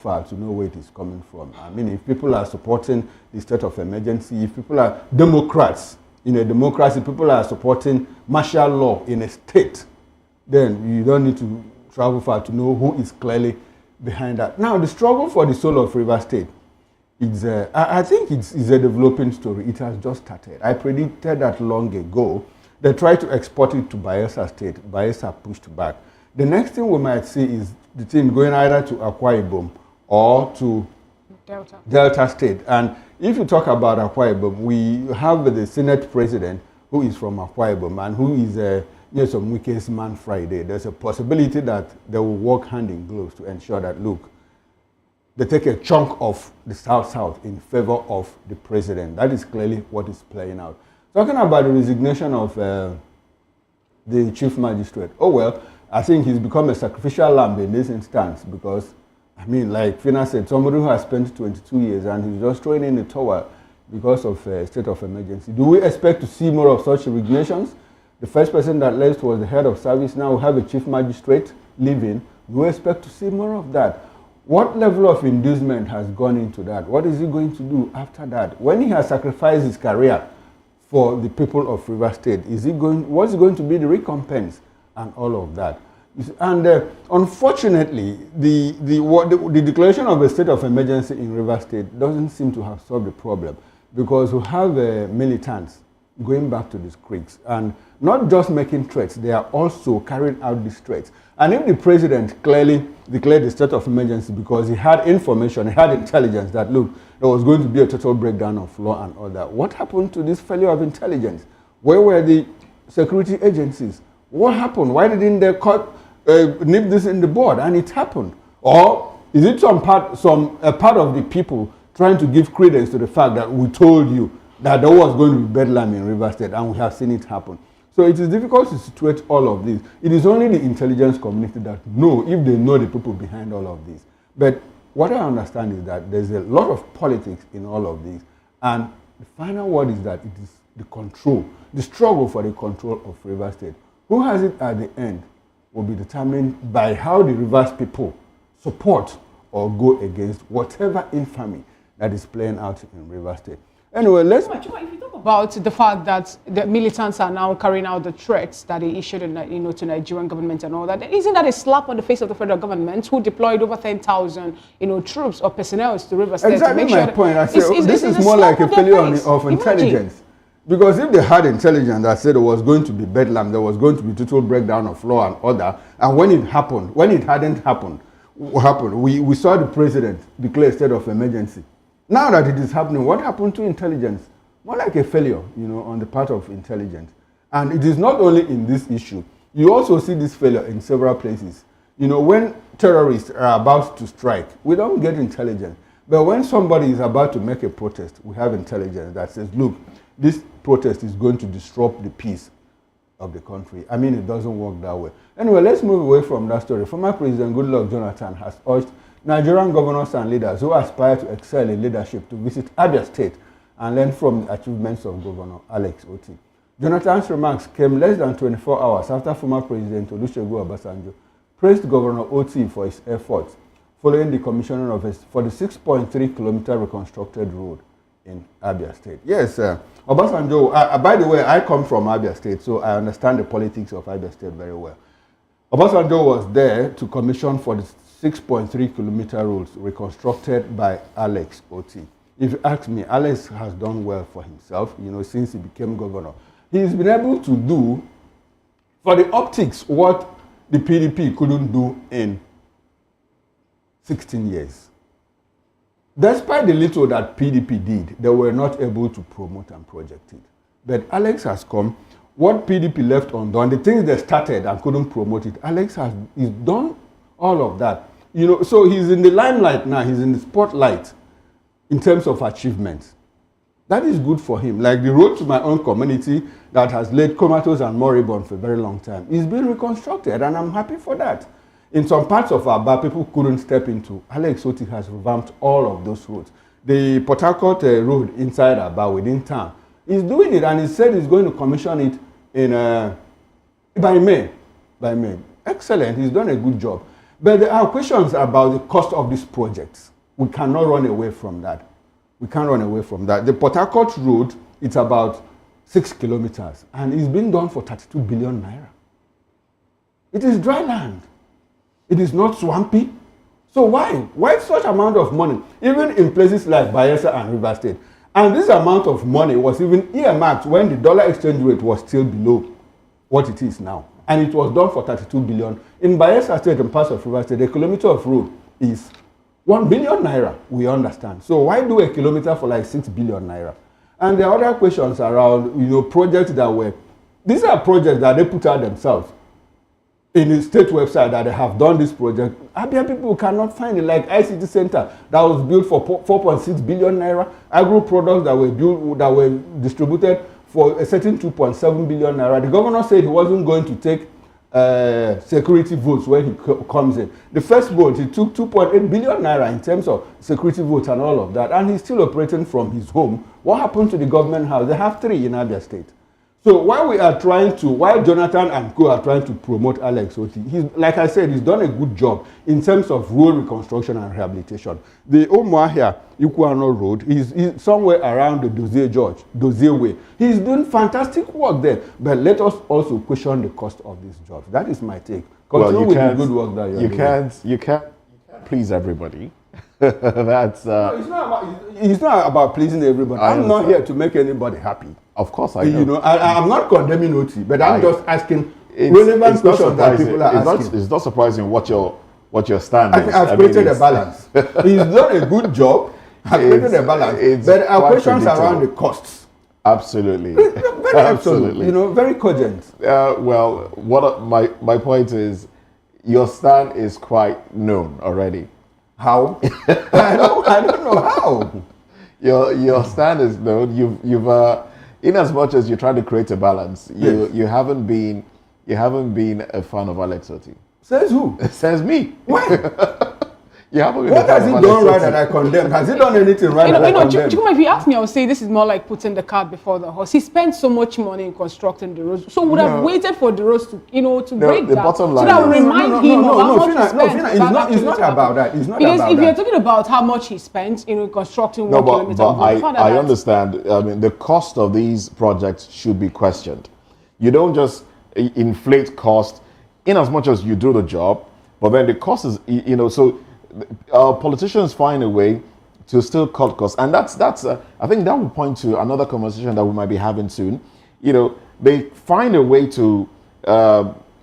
far to know where it is coming from. I mean, if people are supporting the state of emergency, if people are Democrats, in a democracy, people are supporting martial law in a state, then you don't need to travel far to know who is clearly behind that. Now, the struggle for the soul of Rivers State, I think it's a developing story. It has just started. I predicted that long ago. They tried to export it to Bayelsa State. Bayelsa pushed back. The next thing we might see is the thing going either to Akwa Ibom or to Delta State. And if you talk about Akwa Ibom, we have the Senate president who is from Akwa Ibom and who is some weakest man Friday. There's a possibility that they will work hand in glove to ensure that, look, they take a chunk of the South in favor of the president. That is clearly what is playing out. Talking about the resignation of the chief magistrate, oh well, I think he's become a sacrificial lamb in this instance because, I mean, like Fina said, somebody who has spent 22 years and he's just throwing in the towel because of a state of emergency. Do we expect to see more of such resignations? The first person that left was the head of service. Now we have a chief magistrate leaving. Do we expect to see more of that? What level of inducement has gone into that? What is he going to do after that? When he has sacrificed his career for the people of Rivers State, what's going to be the recompense and all of that? And unfortunately, the declaration of a state of emergency in Rivers State doesn't seem to have solved the problem because we have militants going back to these creeks and not just making threats, they are also carrying out these threats. And if the president clearly declared the state of emergency because he had information, he had intelligence that, look, there was going to be a total breakdown of law and all that, what happened to this failure of intelligence? Where were the security agencies? What happened? Why didn't they nip this in the bud and it happened? Or is it a part of the people trying to give credence to the fact that we told you that there was going to be bedlam in Rivers State and we have seen it happen? So it is difficult to situate all of this. It is only the intelligence community that know if they know the people behind all of this. But what I understand is that there's a lot of politics in all of this. And the final word is that it is the control, the struggle for the control of Rivers State. Who has it at the end will be determined by how the Rivers people support or go against whatever infamy that is playing out in Rivers State. Anyway, if you talk about the fact that the militants are now carrying out the threats that they issued, to Nigerian government and all that, isn't that a slap on the face of the federal government who deployed over 10,000, troops or personnel to Rivers State? Exactly my point. I said this is more like a failure of intelligence. Because if they had intelligence that said there was going to be bedlam, there was going to be total breakdown of law and order, and when it hadn't happened, what happened? We saw the president declare a state of emergency. Now that it is happening, what happened to intelligence? More like a failure, on the part of intelligence. And it is not only in this issue. You also see this failure in several places. When terrorists are about to strike, we don't get intelligence. But when somebody is about to make a protest, we have intelligence that says, look, this protest is going to disrupt the peace of the country. I mean, it doesn't work that way. Anyway, let's move away from that story. Former President Goodluck Jonathan has urged Nigerian governors and leaders who aspire to excel in leadership to visit Abia State and learn from the achievements of Governor Alex Otti. Jonathan's remarks came less than 24 hours after former President Olusegun Obasanjo praised Governor Otti for his efforts following the commissioning for the 6.3-kilometer reconstructed road in Abia State. Yes, Obasanjo, by the way, I come from Abia State, so I understand the politics of Abia State very well. Obasanjo was there to commission for the 6.3-kilometer roads reconstructed by Alex Otti. If you ask me, Alex has done well for himself, since he became governor. He's been able to do, for the optics, what the PDP couldn't do in 16 years. Despite the little that PDP did, they were not able to promote and project it. But Alex has come. What PDP left undone, the things they started and couldn't promote it, Alex has done all of that. So he's in the limelight now, he's in the spotlight in terms of achievements. That is good for him. Like the road to my own community that has laid comatose and moribund for a very long time is being reconstructed, and I'm happy for that. In some parts of Abia, people couldn't step into. Alex Otti has revamped all of those roads. The Port Harcourt road inside Abia within town, he's doing it, and he said he's going to commission it by May. Excellent, he's done a good job. But there are questions about the cost of these projects. We cannot run away from that. We can't run away from that. The Port Harcourt road, it's about 6 kilometers, and it's been done for 32 billion naira. It is dry land. It is not swampy. So why? Why such amount of money? Even in places like Bayelsa and Rivers State. And this amount of money was even earmarked when the dollar exchange rate was still below what it is now. And it was done for 32 billion. In Bayelsa State and parts of Rivers State, a kilometer of road is 1 billion naira, we understand. So why do a kilometer for like 6 billion naira? And there are other questions around, projects that were, these are projects that they put out themselves in the state website that they have done this project. Abia people cannot find it, like ICT Center that was built for 4.6 billion naira, agro products that were distributed for a certain 2.7 billion naira. The governor said he wasn't going to take security votes when he comes in. The first vote, he took 2.8 billion naira in terms of security votes and all of that, and he's still operating from his home. What happened to the government house? They have 3 in Abia State. So while Jonathan and Co are trying to promote Alex Oti, like I said, he's done a good job in terms of road reconstruction and rehabilitation. The Omuahia Ikuano Road is somewhere around the Dozie Way. He's doing fantastic work there, but let us also question the cost of these jobs. That is my take. Continue with the good work that you're doing. You can't please everybody. That's it's not about pleasing everybody. I'm not here to make anybody happy. Of course I know. I'm not condemning Oti, but I'm just asking relevant questions that people are asking. It's not surprising what your stand is. I've created a balance. He's done a good job. I've created a balance. But our questions around the costs. Absolutely. Very absolutely. Very cogent. Well, my point is, your stand is quite known already. How? I don't know how. Your stand is known. You've in as much as you're trying to create a balance, you haven't been a fan of Alex Oti. Says who? Says me. Why? You haven't been what has he done right that I condemn? Has he done anything right that I condemn? Chukuma, if you ask me, I would say this is more like putting the cart before the horse. He spent so much money in constructing the roads, so would have waited for the roads to break the down. bottom line so that would remind him of how much he spent. It's not about that. It's not because about if that. you're talking about how much he spent in constructing 1 kilometer, but I understand. I mean, the cost of these projects should be questioned. You don't just inflate cost in as much as you do the job, but then the cost is, so. Politicians find a way to still cut costs, and that's I think that will point to another conversation that we might be having soon. They find a way to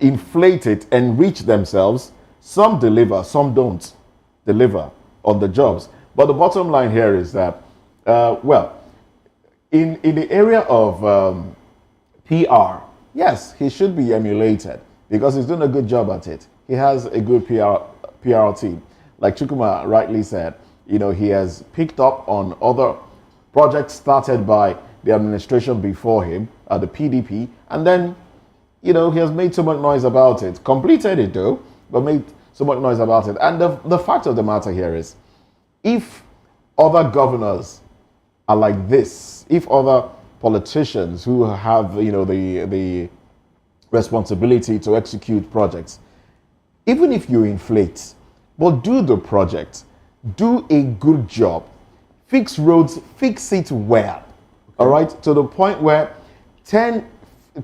inflate it and reach themselves. Some deliver, some don't deliver on the jobs. But the bottom line here is that, in the area of PR, yes, he should be emulated because he's doing a good job at it. He has a good PR team. Like Chukuma rightly said, he has picked up on other projects started by the administration before him, the PDP, and then, he has made so much noise about it. Completed it though, but made so much noise about it. And the fact of the matter here is, if other governors are like this, if other politicians who have, the responsibility to execute projects, even if you inflate, but do the project, do a good job, fix roads, fix it well, all right? To the point where 10,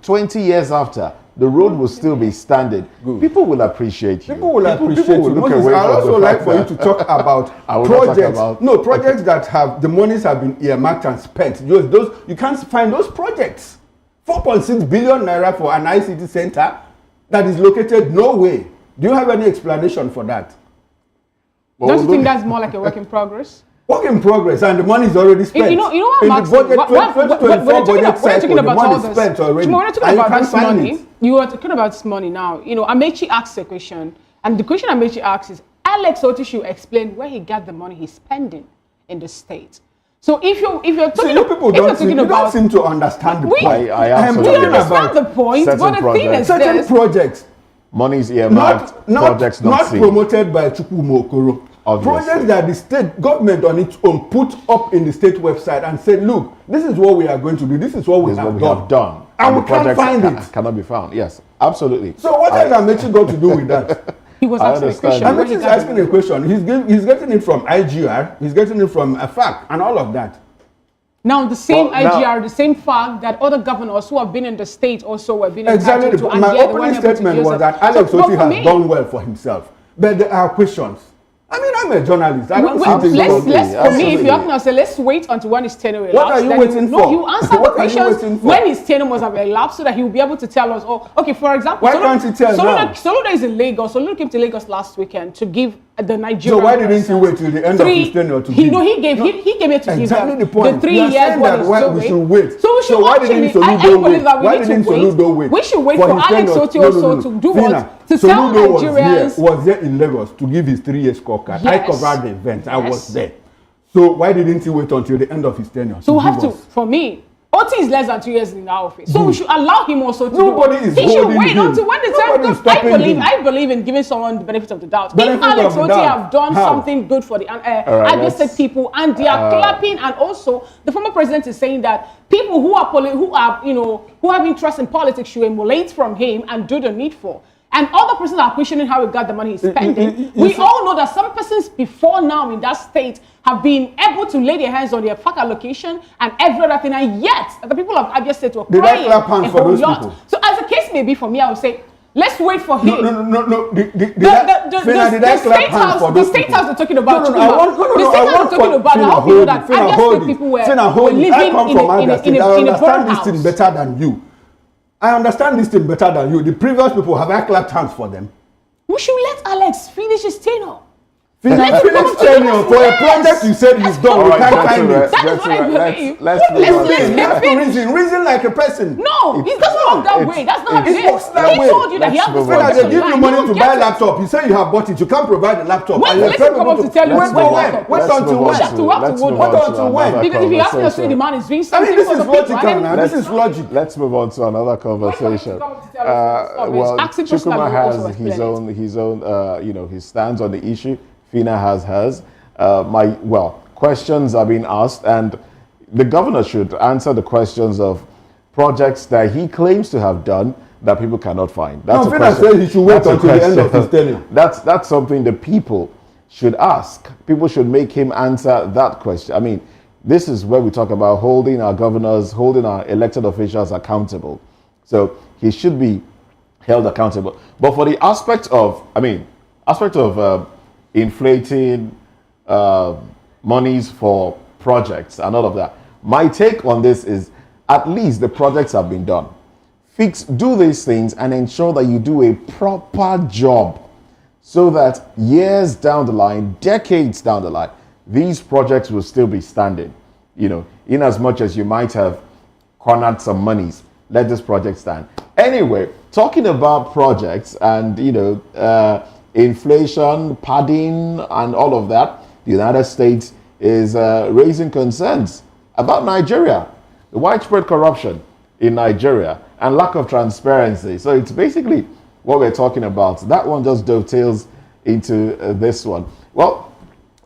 20 years after, the road will still be standing. Good. People will appreciate you. People will appreciate you. Moses, I'd also like for you to talk about projects. Projects that have, the monies have been earmarked and spent. Those you can't find those projects. 4.6 billion naira for an ICT center that is located nowhere. Do you have any explanation for that? Don't you think that's more like a work in progress? Work in progress, and the money is already spent. You know what, Max? When you're talking about spent already. When you're talking about this money, you are talking about this money now. Amechi asks a question, and the question Amechi asks is, Alex Oti should explain where he got the money he's spending in the state. So if you're talking, people don't seem to understand the point. I absolutely understand the point, but the thing is certain projects. Money is earmarked, projects not seen. Promoted by Chukwuma Okoro. Projects that the state government on its own put up in the state website and said, look, this is what we are going to do, this is what we have done. And we can't find it. Cannot be found. Yes, absolutely. So what has Amechi got to do with that? He was I asking a understand. question. I'm where not he just got asking a question. He's getting it from IGR. He's getting it from a fact and all of that. Now, the same Well, now- IGR, the same fact that other governors who have been in the state also have been Exactly. entitled to, and My yet they weren't opening able to statement use was it. that Alex So, but Oti for has me, done well for himself. But there are questions. I mean, I'm a journalist. I don't Wait, see things let's, wrong. for me, if Absolutely. you ask me, I'll say, let's wait until when his tenure elapsed. What are you then waiting No, for? you answer the What are you questions waiting for? when his tenure must have elapsed so that he will be able to tell us, oh, okay, for example, Why can't he tell now? Soludo is in Lagos. Soludo came to Lagos last weekend to give the Nigerian. So why didn't he wait till the end of his tenure to he, give? No, he came here to give Exactly them the point. the 3 You are years saying what that is why so we wait. should wait. So we should why actually, didn't I Soludo believe wait? that we Why need didn't to wait. Soludo wait? We should wait for his Alex tenure? Oti also to do what? To tell Soludo Nigerians. was here in Lagos to give his 3-year scorecard. I Yes. covered the event. I was Yes. there. So why didn't he wait until the end of his tenure? So we have give to, us? for me, Oti is less than 2 years in our office. So we should allow him also to Nobody do is He should holding wait him. until when the time Nobody is comes. stopping him. I believe in giving someone the benefit of the doubt. Benefit If Alex of the Oti doubt. have done How? something good for the right, Abia State let's- people, and they are clapping, and also the former president is saying that people who have interest in politics should emulate from him and do the needful. And other persons are questioning how he got the money he's spending. We all know that some persons before now in that state have been able to lay their hands on their FAC allocation and every other thing, and yet the people of Abia State were Did I crying clap hands a for whole those lot. people? So as the case may be for me, I would say, let's wait for him. No. Did The I clap state hands for house, the those state people? house they're talking about. No, the state house they're talking about. I hope you know that Abia State people were living I come from in Abia State. I a understand burnt this thing house. better than you. I understand this thing better than you. The previous people, have I clapped hands for them? We should let Alex finish his tenure. Finish tenure for a project you said he's done. All We right, can't that's find all it. right. That is what I believe. Let's move Let's on. let You have to finish. reason like a person. No, it doesn't work that way. That's not It works that He way. told you that he Let's has this move on. When project they give you online. money don't to get buy a it. laptop, you say you have bought it, you can't provide the laptop. When and you let's expect come up people to tell you wait when for laptop. when? Wait Let's until move on when? to to- let's wood. move What on until to when? another Because if you ask me to say the conversation. man is doing I something mean, this for is the people, logical and now. then This is logic. Let's move on to another conversation. Come to tell us stop it. Well, Asking personally Chukuma will also has explain it. his own, his stance on the issue. Fina has hers. Questions are being asked, and the governor should answer the questions of projects that he claims to have done that people cannot find. That's a Fina question. said he should wait That's a until the end of question. his tenure. That's something the people should ask. People should make him answer that question. I mean, this is where we talk about holding our governors, holding our elected officials accountable. So he should be held accountable. But for the aspect of inflating monies for projects and all of that, my take on this is at least the projects have been done. Do these things and ensure that you do a proper job so that years down the line, decades down the line, these projects will still be standing. In as much as you might have cornered some monies, let this project stand. Anyway, talking about projects and, inflation, padding, and all of that, the United States is raising concerns about Nigeria, the widespread corruption in Nigeria, and lack of transparency. So it's basically what we're talking about. That one just dovetails into this one. Well,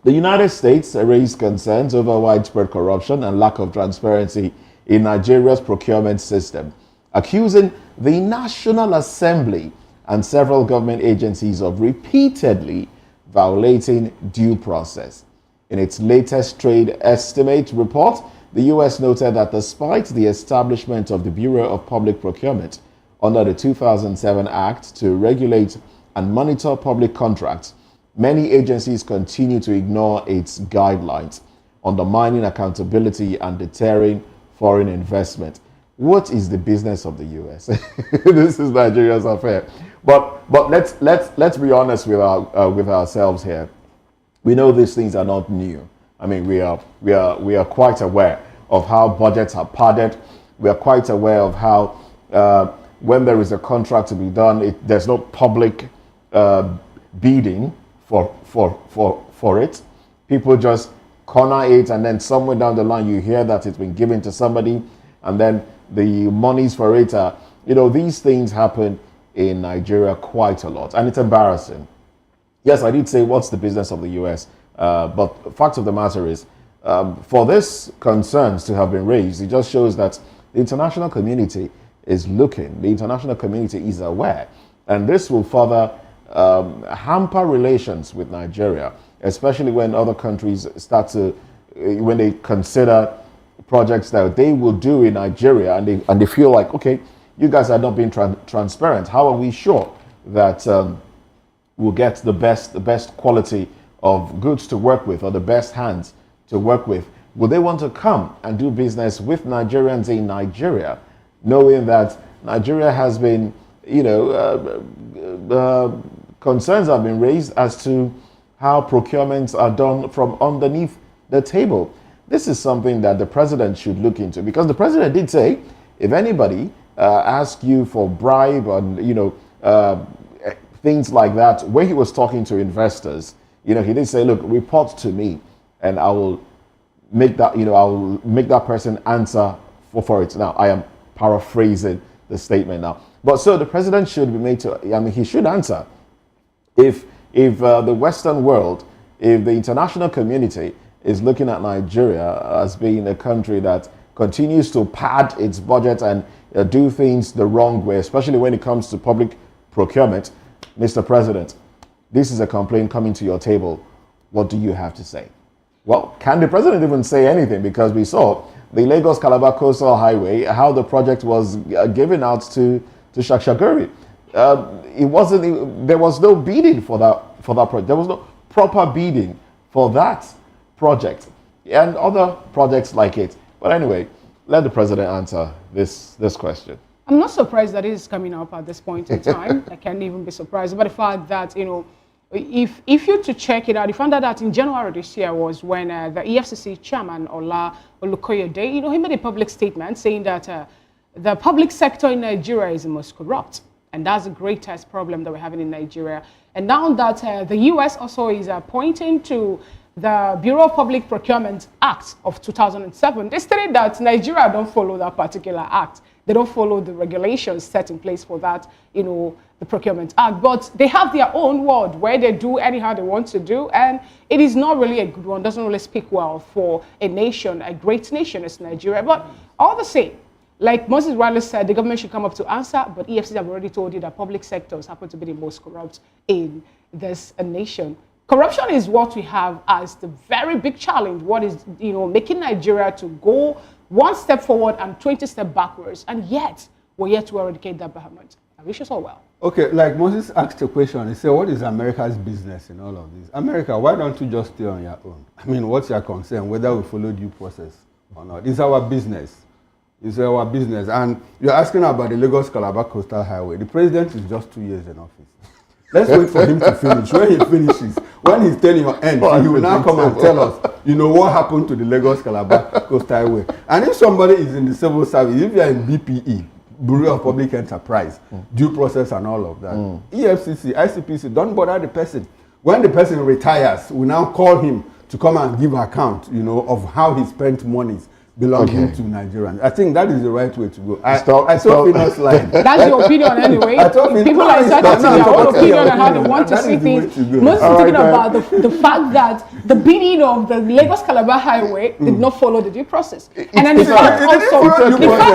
the United States raised concerns over widespread corruption and lack of transparency in Nigeria's procurement system, accusing the National Assembly and several government agencies of repeatedly violating due process. In its latest trade estimate report, the U.S. noted that despite the establishment of the Bureau of Public Procurement under the 2007 Act to regulate and monitor public contracts, many agencies continue to ignore its guidelines, undermining accountability and deterring foreign investment. What is the business of the U.S.? This is Nigeria's affair. But let's be honest with ourselves here. We know these things are not new. I mean, we are quite aware of how budgets are padded. We are quite aware of how when there is a contract to be done, there's no public bidding for it. People just corner it, and then somewhere down the line you hear that it's been given to somebody, and then the monies for it are, these things happen in Nigeria quite a lot, and it's embarrassing. Yes, I did say what's the business of the US, but the fact of the matter is, for this concerns to have been raised, it just shows that the international community is looking, the international community is aware, and this will further hamper relations with Nigeria, especially when other countries start to, when they consider projects that they will do in Nigeria, and they feel like, okay, you guys are not being transparent. How are we sure that we'll get the best quality of goods to work with, or the best hands to work with? Will they want to come and do business with Nigerians in Nigeria, knowing that Nigeria has been, concerns have been raised as to how procurements are done from underneath the table? This is something that the president should look into, because the president did say, if anybody asks you for bribe and things like that, when he was talking to investors, he did say, look, report to me, and I will make that, I will make that person answer for it. Now, I am paraphrasing the statement now. But so the president should be made to, he should answer. If the Western world, if the international community is looking at Nigeria as being a country that continues to pad its budget and do things the wrong way, especially when it comes to public procurement, Mr. President, this is a complaint coming to your table. What do you have to say? Well, can the president even say anything? Because we saw the Lagos-Calabar Coastal Highway, how the project was given out to Shakshaguri. There was no bidding for that project. There was no proper bidding for that project and other projects like it. But anyway, let the president answer this question. I'm not surprised that it is coming up at this point in time. I can't even be surprised about the fact that, if you to check it out, you found out that in January this year was when the EFCC chairman, Ola Olukoyede, he made a public statement saying that the public sector in Nigeria is the most corrupt. And that's the greatest problem that we're having in Nigeria. And now that the US also is pointing to the Bureau of Public Procurement Act of 2007, they stated that Nigeria don't follow that particular act. They don't follow the regulations set in place for that, the Procurement Act. But they have their own word where they do anyhow they want to do. And it is not really a good one, doesn't really speak well for a nation, a great nation as Nigeria. But all the same, like Moses Riley said, the government should come up to answer, but EFCC have already told you that public sectors happen to be the most corrupt in this nation. Corruption is what we have as the very big challenge. What is, making Nigeria to go one step forward and 20 steps backwards, and yet we're yet to eradicate that behemoth. I wish us all well. Okay, like Moses asked a question. He said, what is America's business in all of this? America, why don't you just stay on your own? I mean, what's your concern, whether we follow due process or not? It's our business. It's our business. And you're asking about the Lagos-Calabar Coastal Highway. The president is just 2 years in office. Let's wait for him to finish. When he finishes, when he's telling your end, he will now come and tell us, what happened to the Lagos-Calabar Coastal Highway. And if somebody is in the civil service, if you're in BPE, Bureau of Public Enterprise, due process and all of that, EFCC, ICPC, don't bother the person. When the person retires, we now call him to come and give account, of how he spent monies belonging to Nigerians. I think that is the right way to go. I thought Finance line. That's your opinion anyway. People are entitled to their own opinion on how they want to see things. Most thinking about the fact that the bidding of the Lagos-Calabar Highway did not follow the due process. And then the fact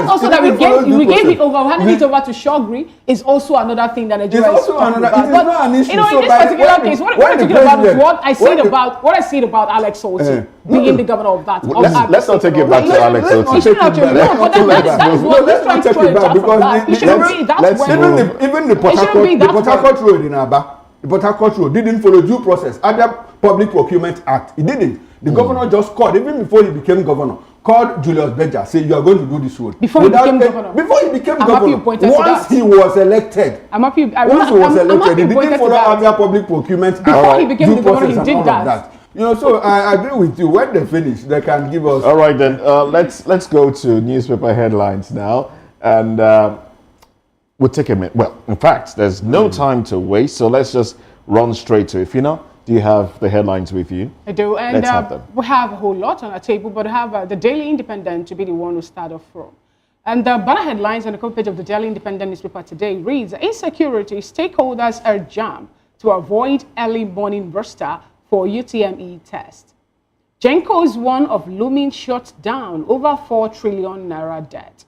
also that we gave it over, handing it over to Shogri is also another thing that Nigeria is talking about. But, in this particular case, what I'm talking about is what I said about Alex Solti being the governor of that. Let's not take it back to Alex Solti. Let's not take it back because even the Port Harcourt Road in Abia, the Port Harcourt Road didn't follow due process. Abia Public Procurement Act, it didn't. The governor just called, even before he became governor, called Julius Berger, said you are going to do this road. Before he became governor, once he was elected, he didn't follow Abia Public Procurement Act. Before he became the governor, he did that. So I agree with you. When they finish, they can give us. All right, then let's go to newspaper headlines now, and we'll take a minute. Well, in fact, there's no time to waste, so let's just run straight to it. Fina, do you have the headlines with you? I do, and let's have them. We have a whole lot on our table, but I have the Daily Independent to be the one who start off from. And the banner headlines on the cover page of the Daily Independent newspaper today reads: Insecurity, stakeholders are jammed to avoid early morning roster for UTME test. Genco's one of looming shut down over 4 trillion naira debt.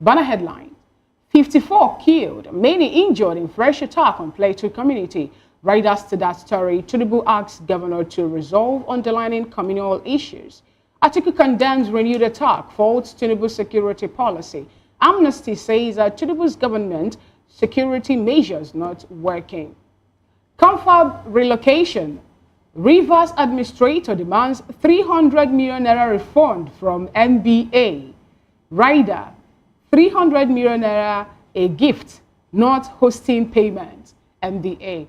Banner headline: 54 killed, many injured in fresh attack on Plateau community. Right after that story, Tinubu asks governor to resolve underlying communal issues. Atiku condemns renewed attack, faults Tinubu's security policy. Amnesty says that Tinubu's government security measures not working. Confab relocation. Rivers administrator demands 300 million naira refund from MBA. Rider, 300 million naira a gift, not hosting payment. MBA.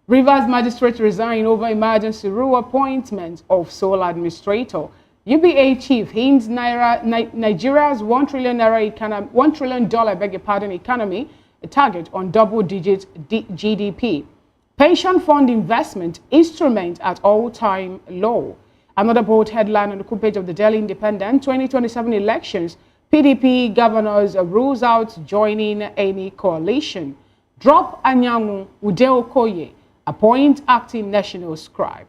Rivers magistrate resign over emergency rule appointment of sole administrator. UBA chief hints Nigeria's $1 trillion economy, a target on double-digit GDP. Pension fund investment instrument at all-time low. Another bold headline on the page of the Daily Independent: 2027 elections. PDP governors rules out joining any coalition. Drop Anyanwu Udeokoye, appoint acting national scribe.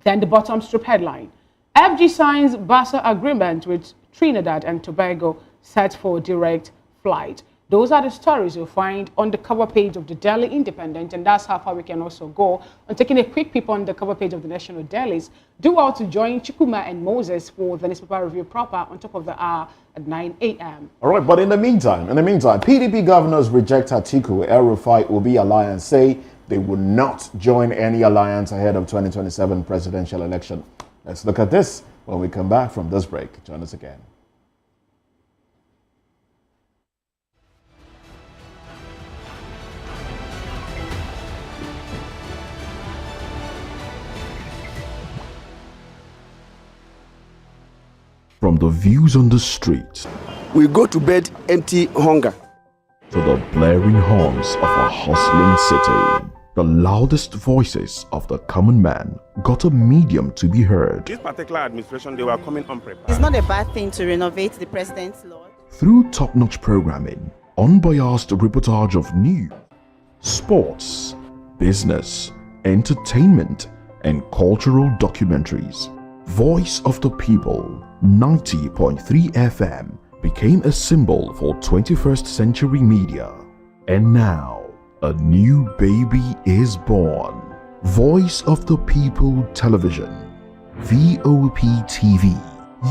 Then the bottom strip headline: FG signs Basa agreement with Trinidad and Tobago set for direct flight. Those are the stories you'll find on the cover page of the Daily Independent, and that's how far we can also go on taking a quick peep on the cover page of the National Dailies. Do well to join Chukuma and Moses for the newspaper review proper on top of the hour at 9 a.m. All right, but in the meantime, PDP governors reject Atiku, El-Rufai, Obi alliance, say they will not join any alliance ahead of 2027 presidential election. Let's look at this when we come back from this break. Join us again. From the views on the street, we go to bed empty hunger, to the blaring horns of a hustling city, the loudest voices of the common man got a medium to be heard. This particular administration, they were coming unprepared. It's not a bad thing to renovate the president's law. Through top-notch programming, unbiased reportage of news, sports, business, entertainment, and cultural documentaries, Voice of the People 90.3 FM became a symbol for 21st century media. And now, a new baby is born. Voice of the People Television, VOP TV,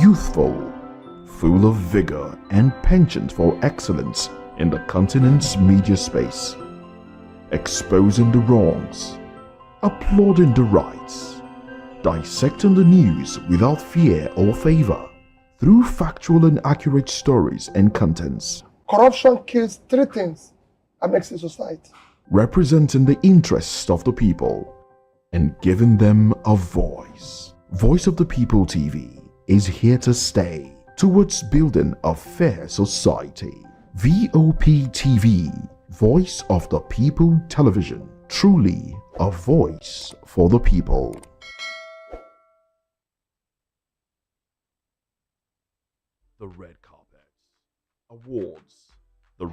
youthful, full of vigor and penchant for excellence in the continent's media space, exposing the wrongs, applauding the rights, dissecting the news without fear or favor, through factual and accurate stories and contents. Corruption kills three things and makes a society. Representing the interests of the people and giving them a voice. Voice of the People TV is here to stay towards building a fair society. VOP TV, Voice of the People Television, truly a voice for the people. The red carpet, awards, the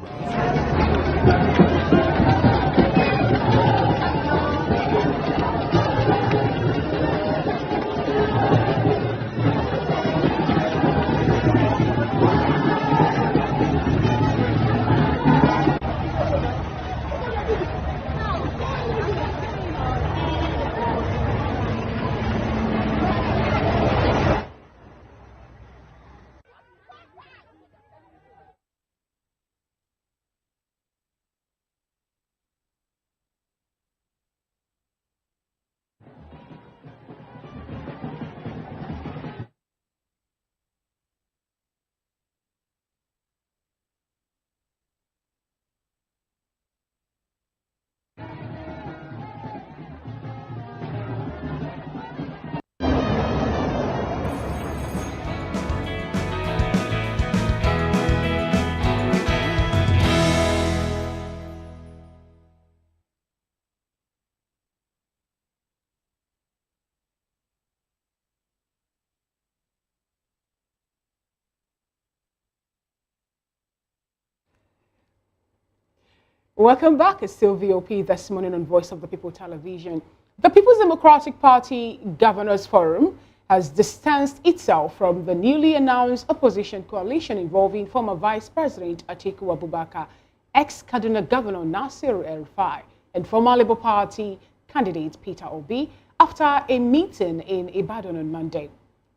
Welcome back. It's still VOP this morning on Voice of the People Television. The People's Democratic Party Governors Forum has distanced itself from the newly announced opposition coalition involving former Vice President Atiku Abubakar, ex-Kaduna Governor Nasir El-Rufai, and former Labour Party candidate Peter Obi after a meeting in Ibadan on Monday.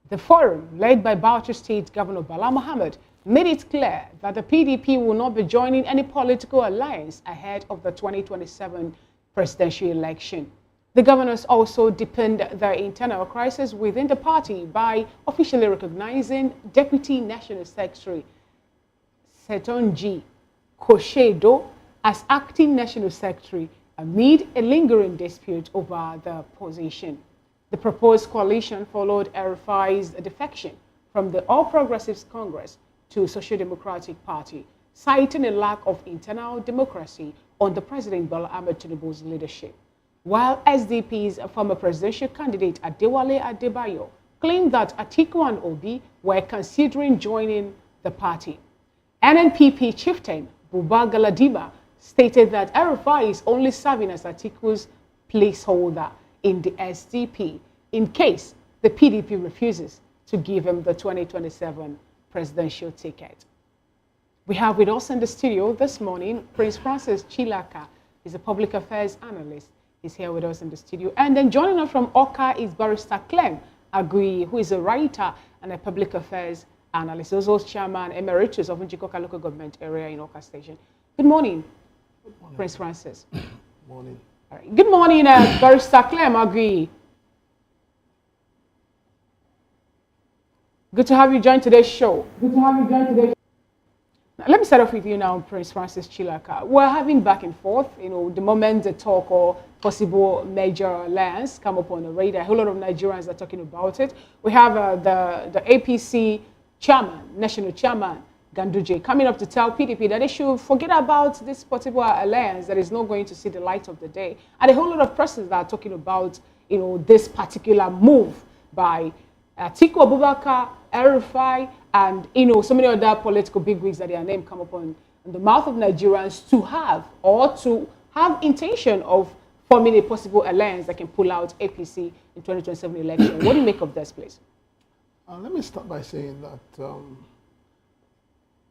The forum, led by Bauchi State Governor Bala Mohammed, made it clear that the PDP will not be joining any political alliance ahead of the 2027 presidential election. The governors also deepened their internal crisis within the party by officially recognizing Deputy National Secretary Setonji Koshedo as acting National Secretary amid a lingering dispute over the position. The proposed coalition followed El-Rufai's defection from the All Progressives Congress to Social Democratic Party, citing a lack of internal democracy under President Bola Ahmed Tinubu's leadership. While SDP's former presidential candidate Adewale Adebayo claimed that Atiku and Obi were considering joining the party. NNPP chieftain Buba Galadima stated that El-Rufai is only serving as Atiku's placeholder in the SDP in case the PDP refuses to give him the 2027 presidential ticket. We have with us in the studio this morning Prince Francis Chilaka. He's a public affairs analyst. He's here with us in the studio. And then joining us from Oka is Barrister Clem Agui, who is a writer and a public affairs analyst. He's also chairman emeritus of Njikoka local government area in Oka Station. Good morning, Prince Francis. Good morning. All right. Good morning, Barrister Clem Agui. Good to have you join today's show. Now, let me start off with you now, Prince Francis Chilaka. We're having back and forth, the moment the talk or possible major alliance come up on the radar, a whole lot of Nigerians are talking about it. We have the APC chairman, national chairman, Ganduje, coming up to tell PDP that they should forget about this possible alliance that is not going to see the light of the day. And a whole lot of persons that are talking about, this particular move by Atiku Abubakar, El-Rufai, and so many other political bigwigs that their name come up on the mouth of Nigerians to have intention of forming a possible alliance that can pull out APC in 2027 election. What do you make of this, please? Let me start by saying that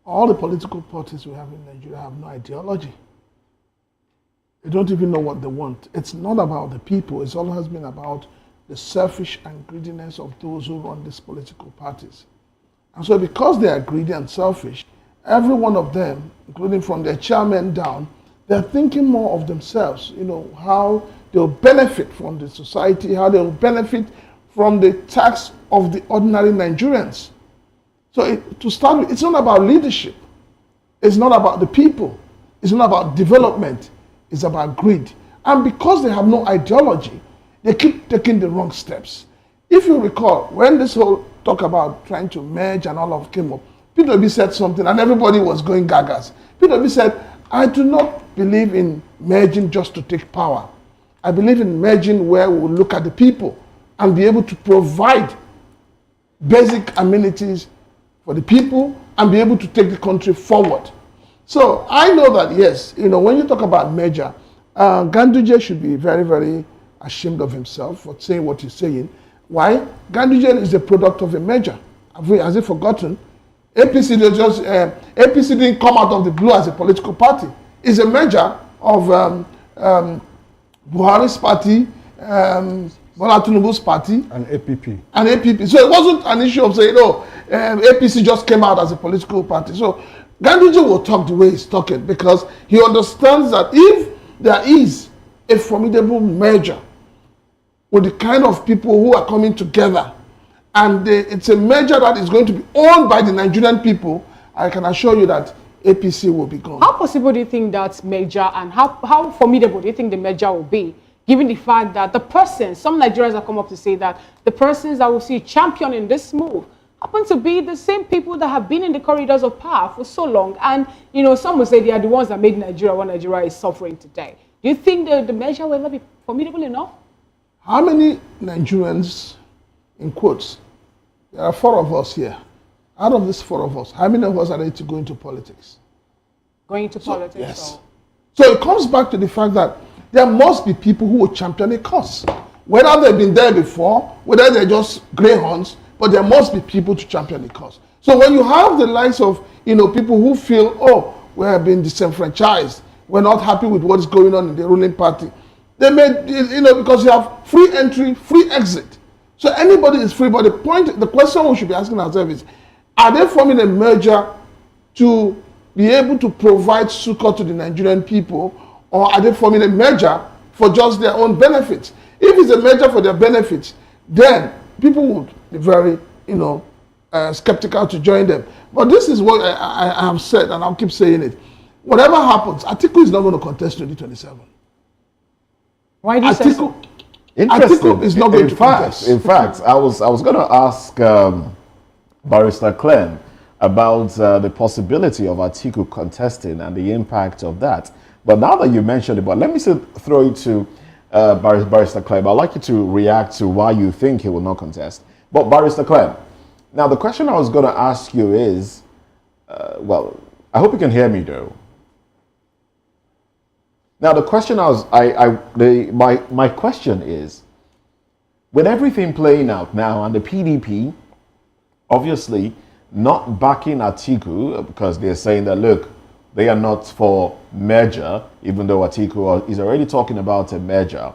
all the political parties we have in Nigeria have no ideology. They don't even know what they want. It's not about the people. It's always been about the selfish and greediness of those who run these political parties. And so because they are greedy and selfish, every one of them, including from their chairman down, they're thinking more of themselves, how they'll benefit from the society, how they'll benefit from the tax of the ordinary Nigerians. So to start with, it's not about leadership. It's not about the people. It's not about development. It's about greed. And because they have no ideology, they keep taking the wrong steps. If you recall, when this whole talk about trying to merge and all of came up, Peter Obi said something and everybody was going gagas. Peter Obi said, I do not believe in merging just to take power. I believe in merging where we will look at the people and be able to provide basic amenities for the people and be able to take the country forward. So I know that, yes, when you talk about merger, Ganduje should be very, very ashamed of himself for saying what he's saying. Why? Ganduje is a product of a merger. Has he forgotten? APC didn't come out of the blue as a political party. It's a merger of Buhari's party, Bola Tinubu's party, and APP. So it wasn't an issue of saying, APC just came out as a political party. So Ganduje will talk the way he's talking because he understands that if there is a formidable merger with the kind of people who are coming together, and it's a merger that is going to be owned by the Nigerian people, I can assure you that APC will be gone. How possible do you think that merger, and how formidable do you think the merger will be, given the fact that some Nigerians have come up to say that the persons that will see championing this move happen to be the same people that have been in the corridors of power for so long, and some will say they are the ones that made Nigeria what Nigeria is suffering today. Do you think the measure will ever be formidable enough? How many Nigerians, in quotes, there are 4 of us here. Out of these 4 of us, how many of us are ready to go into politics? Going into politics? Yes. So it comes back to the fact that there must be people who will champion a cause. Whether they've been there before, whether they're just greyhounds, but there must be people to champion the cause. So when you have the likes of, people who feel, oh, we have been disenfranchised, we're not happy with what's going on in the ruling party, they may, because you have free entry, free exit. So anybody is free, but the question we should be asking ourselves is, are they forming a merger to be able to provide succor to the Nigerian people, or are they forming a merger for just their own benefits? If it's a merger for their benefits, then people would be very, skeptical to join them. But this is what I have said, and I'll keep saying it. Whatever happens, Atiku is not going to contest 2027. Why do you say so? Interesting. Atiku is not going to contest. In fact, I was going to ask Barrister Clem about the possibility of Atiku contesting and the impact of that. But now that you mentioned it, but let me throw it to Barrister Clem. I'd like you to react to why you think he will not contest. But Barrister Clem, now the question I was going to ask you is, well, I hope you can hear me though. Now the question my question is, with everything playing out now and the PDP obviously not backing Atiku because they're saying that, look, they are not for merger, even though Atiku is already talking about a merger.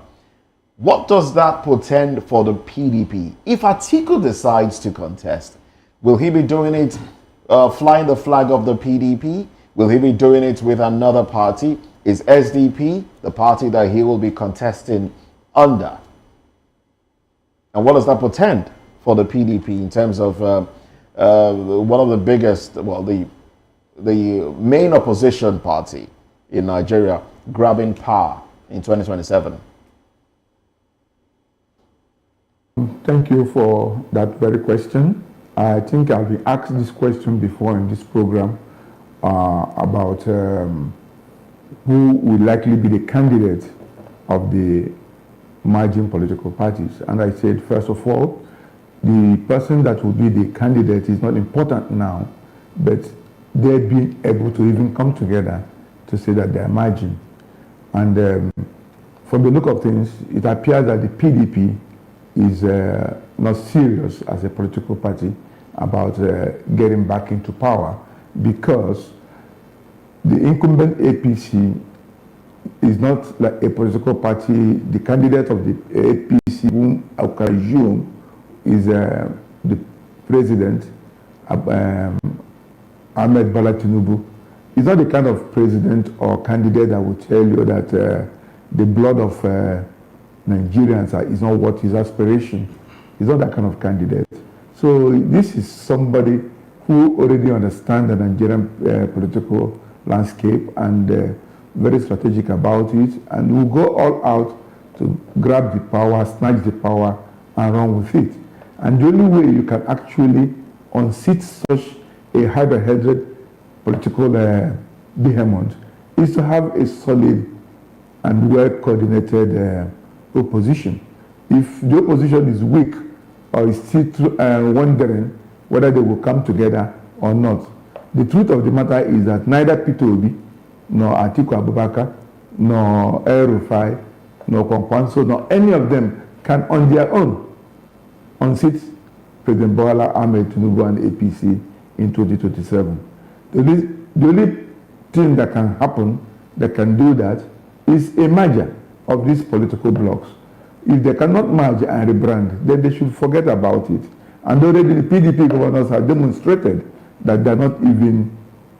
What does that portend for the PDP? If Atiku decides to contest, will he be doing it flying the flag of the PDP? Will he be doing it with another party? Is SDP the party that he will be contesting under? And what does that portend for the PDP in terms of one of the biggest, well, the main opposition party in Nigeria grabbing power in 2027? Thank you for that very question. I think I've been asked this question before in this program about who will likely be the candidate of the margin political parties. And I said, first of all, the person that will be the candidate is not important now, but they've been able to even come together to say that they're margin. And from the look of things, it appears that the PDP is not serious as a political party about getting back into power, because the incumbent APC is not like a political party. The candidate of the APC, whom I presume is the president, Ahmed Bola Tinubu, is not the kind of president or candidate that will tell you that the blood of Nigerians is not what his aspiration. He's not that kind of candidate. So this is somebody who already understands the Nigerian political landscape and very strategic about it, and will go all out to grab the power, snatch the power, and run with it. And the only way you can actually unseat such a hydra-headed political behemoth is to have a solid and well-coordinated opposition. If the opposition is weak or is still wondering whether they will come together or not, the truth of the matter is that neither Peter Obi, nor Atiku Abubakar, nor El-Rufai, nor Kwankwanso, nor any of them can on their own unseat President Bola Ahmed Tinubu and APC in 2027. The only thing that can happen, that can do that, is a merger of these political blocks. If they cannot merge and rebrand, then they should forget about it. And already the PDP governors have demonstrated that they're not even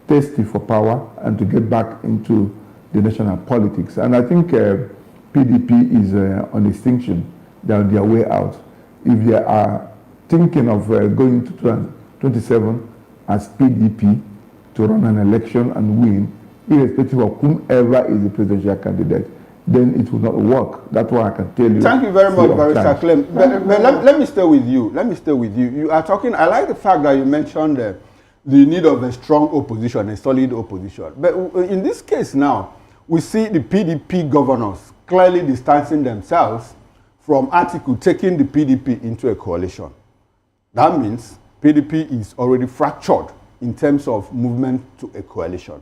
thirsty for power and to get back into the national politics. And I think PDP is on extinction. They're on their way out. If they are thinking of going to 2027 as PDP to run an election and win, irrespective of whomever is the presidential candidate, then it will not work. That's what I can tell you. Thank you very much, Barrister Clem. But let me stay with you. Let me stay with you. You are talking, I like the fact that you mentioned the need of a strong opposition, a solid opposition. But in this case now, we see the PDP governors clearly distancing themselves from Atiku taking the PDP into a coalition. That means PDP is already fractured in terms of movement to a coalition.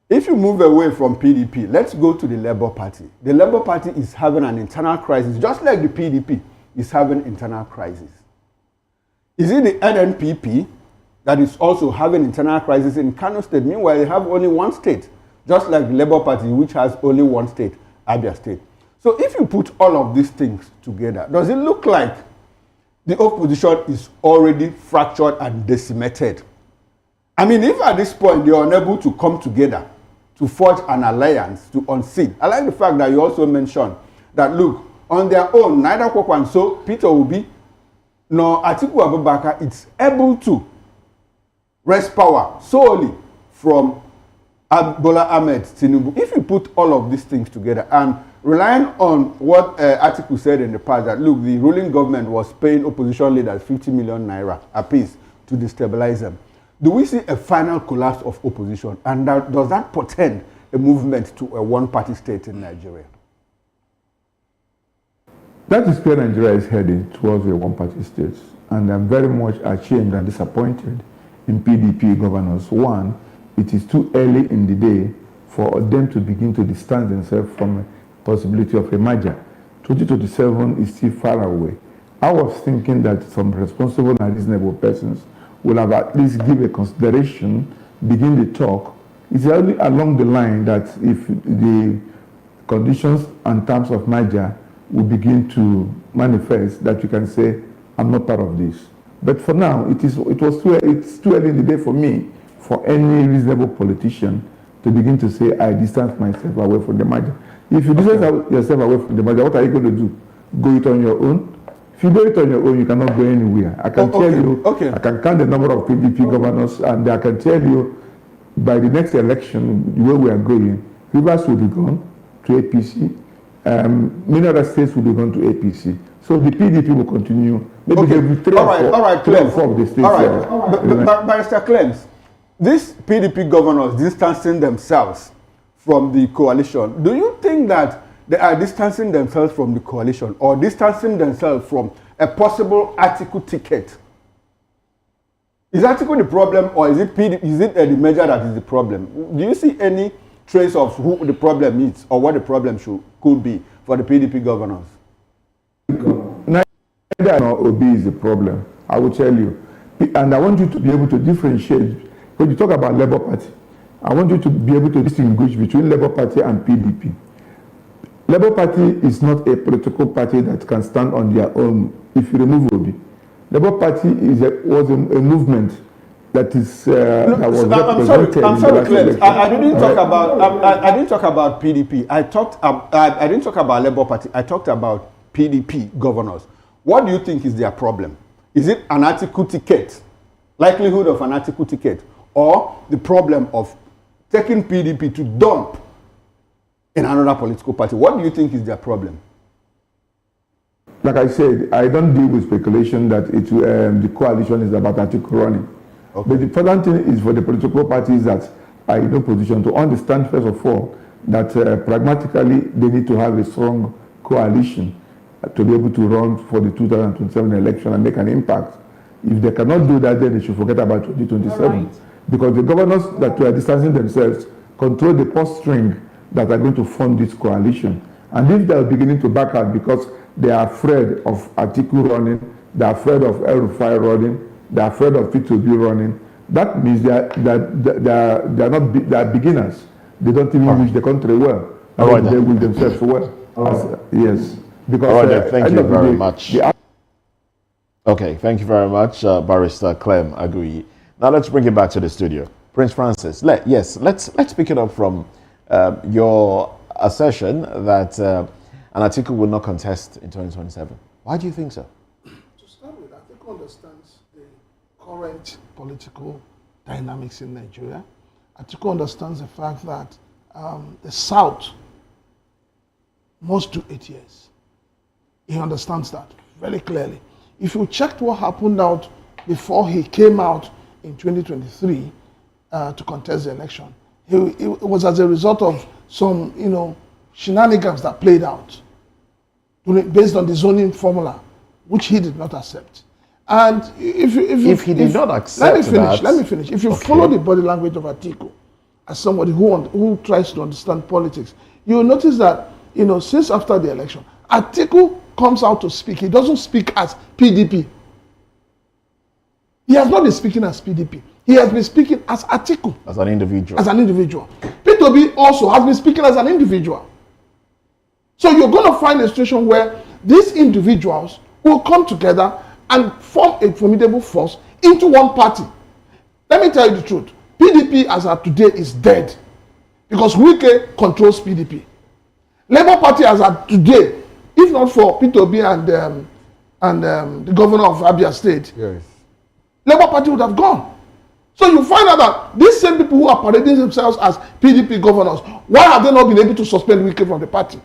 If you move away from PDP, let's go to the Labour Party. The Labour Party is having an internal crisis, just like the PDP is having internal crisis. Is it the NNPP that is also having internal crisis in Kano State? Meanwhile, they have only one state, just like the Labour Party, which has only one state, Abia State. So if you put all of these things together, does it look like the opposition is already fractured and decimated? I mean, if at this point they are unable to come together to forge an alliance to unseat. I like the fact that you also mentioned that, look, on their own, neither Kwakwanso, Peter Obi, nor Atiku Abubakar is able to wrest power solely from Bola Ahmed Tinubu. If you put all of these things together and relying on what Atiku said in the past, that, look, the ruling government was paying opposition leaders 50 million naira apiece to destabilize them, do we see a final collapse of opposition? And does that portend a movement to a one-party state in Nigeria? That is where Nigeria is heading, towards a one-party state. And I'm very much ashamed and disappointed in PDP governors. One, it is too early in the day for them to begin to distance themselves from a possibility of a merger. 2027 is still far away. I was thinking that some responsible and reasonable persons will have at least give a consideration, begin the talk. It's only along the line that if the conditions and terms of merger will begin to manifest, that you can say, I'm not part of this. But for now, it's too early in the day for me, for any reasonable politician to begin to say, I distance myself away from the merger. If you distance yourself away from the merger, what are you going to do? Go it on your own? If you do it on your own, you cannot go anywhere. I can tell you, I can count the number of PDP governors, and I can tell you, by the next election, the way we are going, Rivers will be gone to APC. Many other states will be gone to APC. So the PDP will continue. Maybe there will be three or four of the states. Barrister Clems, these PDP governors distancing themselves from the coalition, do you think that they are distancing themselves from the coalition or distancing themselves from a possible Atiku ticket? Is Atiku the problem, or is it the measure that is the problem? Do you see any trace of who the problem is or what the problem could be for the PDP governors? Neither nor Obi is the problem, I will tell you. And I want you to be able to differentiate. When you talk about Labour Party, I want you to be able to distinguish between Labour Party and PDP. Labour Party is not a political party that can stand on their own if you remove Obi. Labour Party was a movement that is that was represented. I'm sorry, Clem. I didn't talk about PDP. I didn't talk about Labour Party. I talked about PDP governors. What do you think is their problem? Is it an Atiku ticket, likelihood of an Atiku ticket, or the problem of taking PDP to dump in another political party? What do you think is their problem? Like I said, I don't deal with speculation that the coalition is about Atiku running. Okay. But the important thing is for the political parties that are in no position to understand, first of all, that pragmatically they need to have a strong coalition to be able to run for the 2027 election and make an impact. If they cannot do that, then they should forget about 2027. Right. Because the governors that are distancing themselves control the purse string that are going to fund this coalition. And if they are beginning to back out because they are afraid of Atiku running, they are afraid of El-Rufai running, they are afraid of P2B running, that means they are beginners. They don't even wish the country well. And they will themselves well. Yes. Because thank you very much. Okay, thank you very much, Barrister Clem Agui. Now let's bring it back to the studio. Prince Francis, let's pick it up from your assertion that an Atiku will not contest in 2027. Why do you think so? To start with, Atiku understands the current political dynamics in Nigeria. Atiku understands the fact that the South must do 8 years. He understands that very clearly. If you checked what happened out before he came out in 2023 to contest the election, it was as a result of some, shenanigans that played out based on the zoning formula, which he did not accept. And if he did not accept, let me finish. If you follow the body language of Atiku, as somebody who tries to understand politics, you will notice that, since after the election, Atiku comes out to speak. He doesn't speak as PDP. He has not been speaking as PDP. He has been speaking as Atiku. As an individual. As an individual. P2B also has been speaking as an individual. So you're going to find a situation where these individuals will come together and form a formidable force into one party. Let me tell you the truth. PDP as of today is dead because Wike controls PDP. Labour Party as of today, if not for P2B and the governor of Abia State, yes, Labour Party would have gone. So you find out that these same people who are parading themselves as PDP governors, why have they not been able to suspend Wike from the party?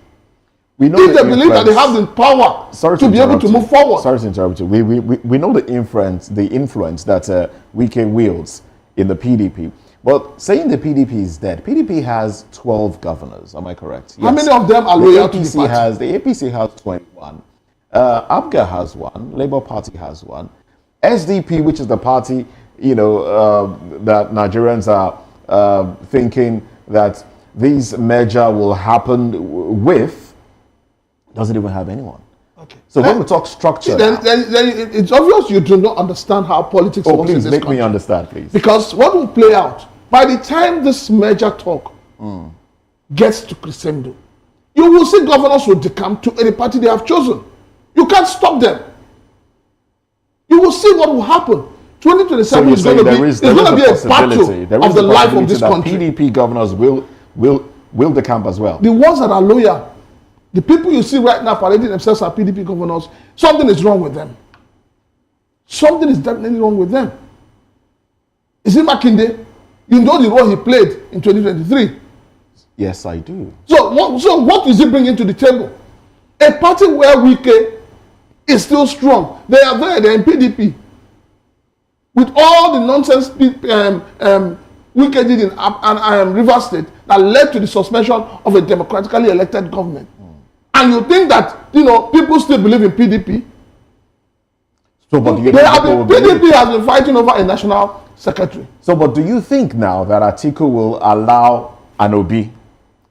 We know if they believe that they have the power to be able to move forward. Sorry to interrupt you. We know the influence that Wike wields in the PDP. But saying the PDP is dead, PDP has 12 governors, am I correct? Yes. How many of them are loyal to the party? The APC has 21. Abia has one. Labour Party has one. SDP, which is the party, that Nigerians are thinking that this merger will happen with, doesn't even have anyone. Okay. So when we talk structure, then it's obvious you do not understand how politics works in this country. Please make me understand, please. Because what will play out, by the time this merger talk gets to crescendo, you will see governors will decamp to any party they have chosen. You can't stop them. You will see what will happen. 2027 is going to be a battle of the life of this country. PDP governors will decamp as well. The ones that are loyal, the people you see right now parading themselves as PDP governors, something is wrong with them. Something is definitely wrong with them. Is it Makinde? You know the role he played in 2023. Yes, I do. So what is he bringing to the table? A party where Wike is still strong. They are there, they're in PDP. With all the nonsense Wike did in Rivers State that led to the suspension of a democratically elected government. And you think that, people still believe in PDP? So, but PDP has been fighting over a national secretary. So, but do you think now that Atiku will allow an Obi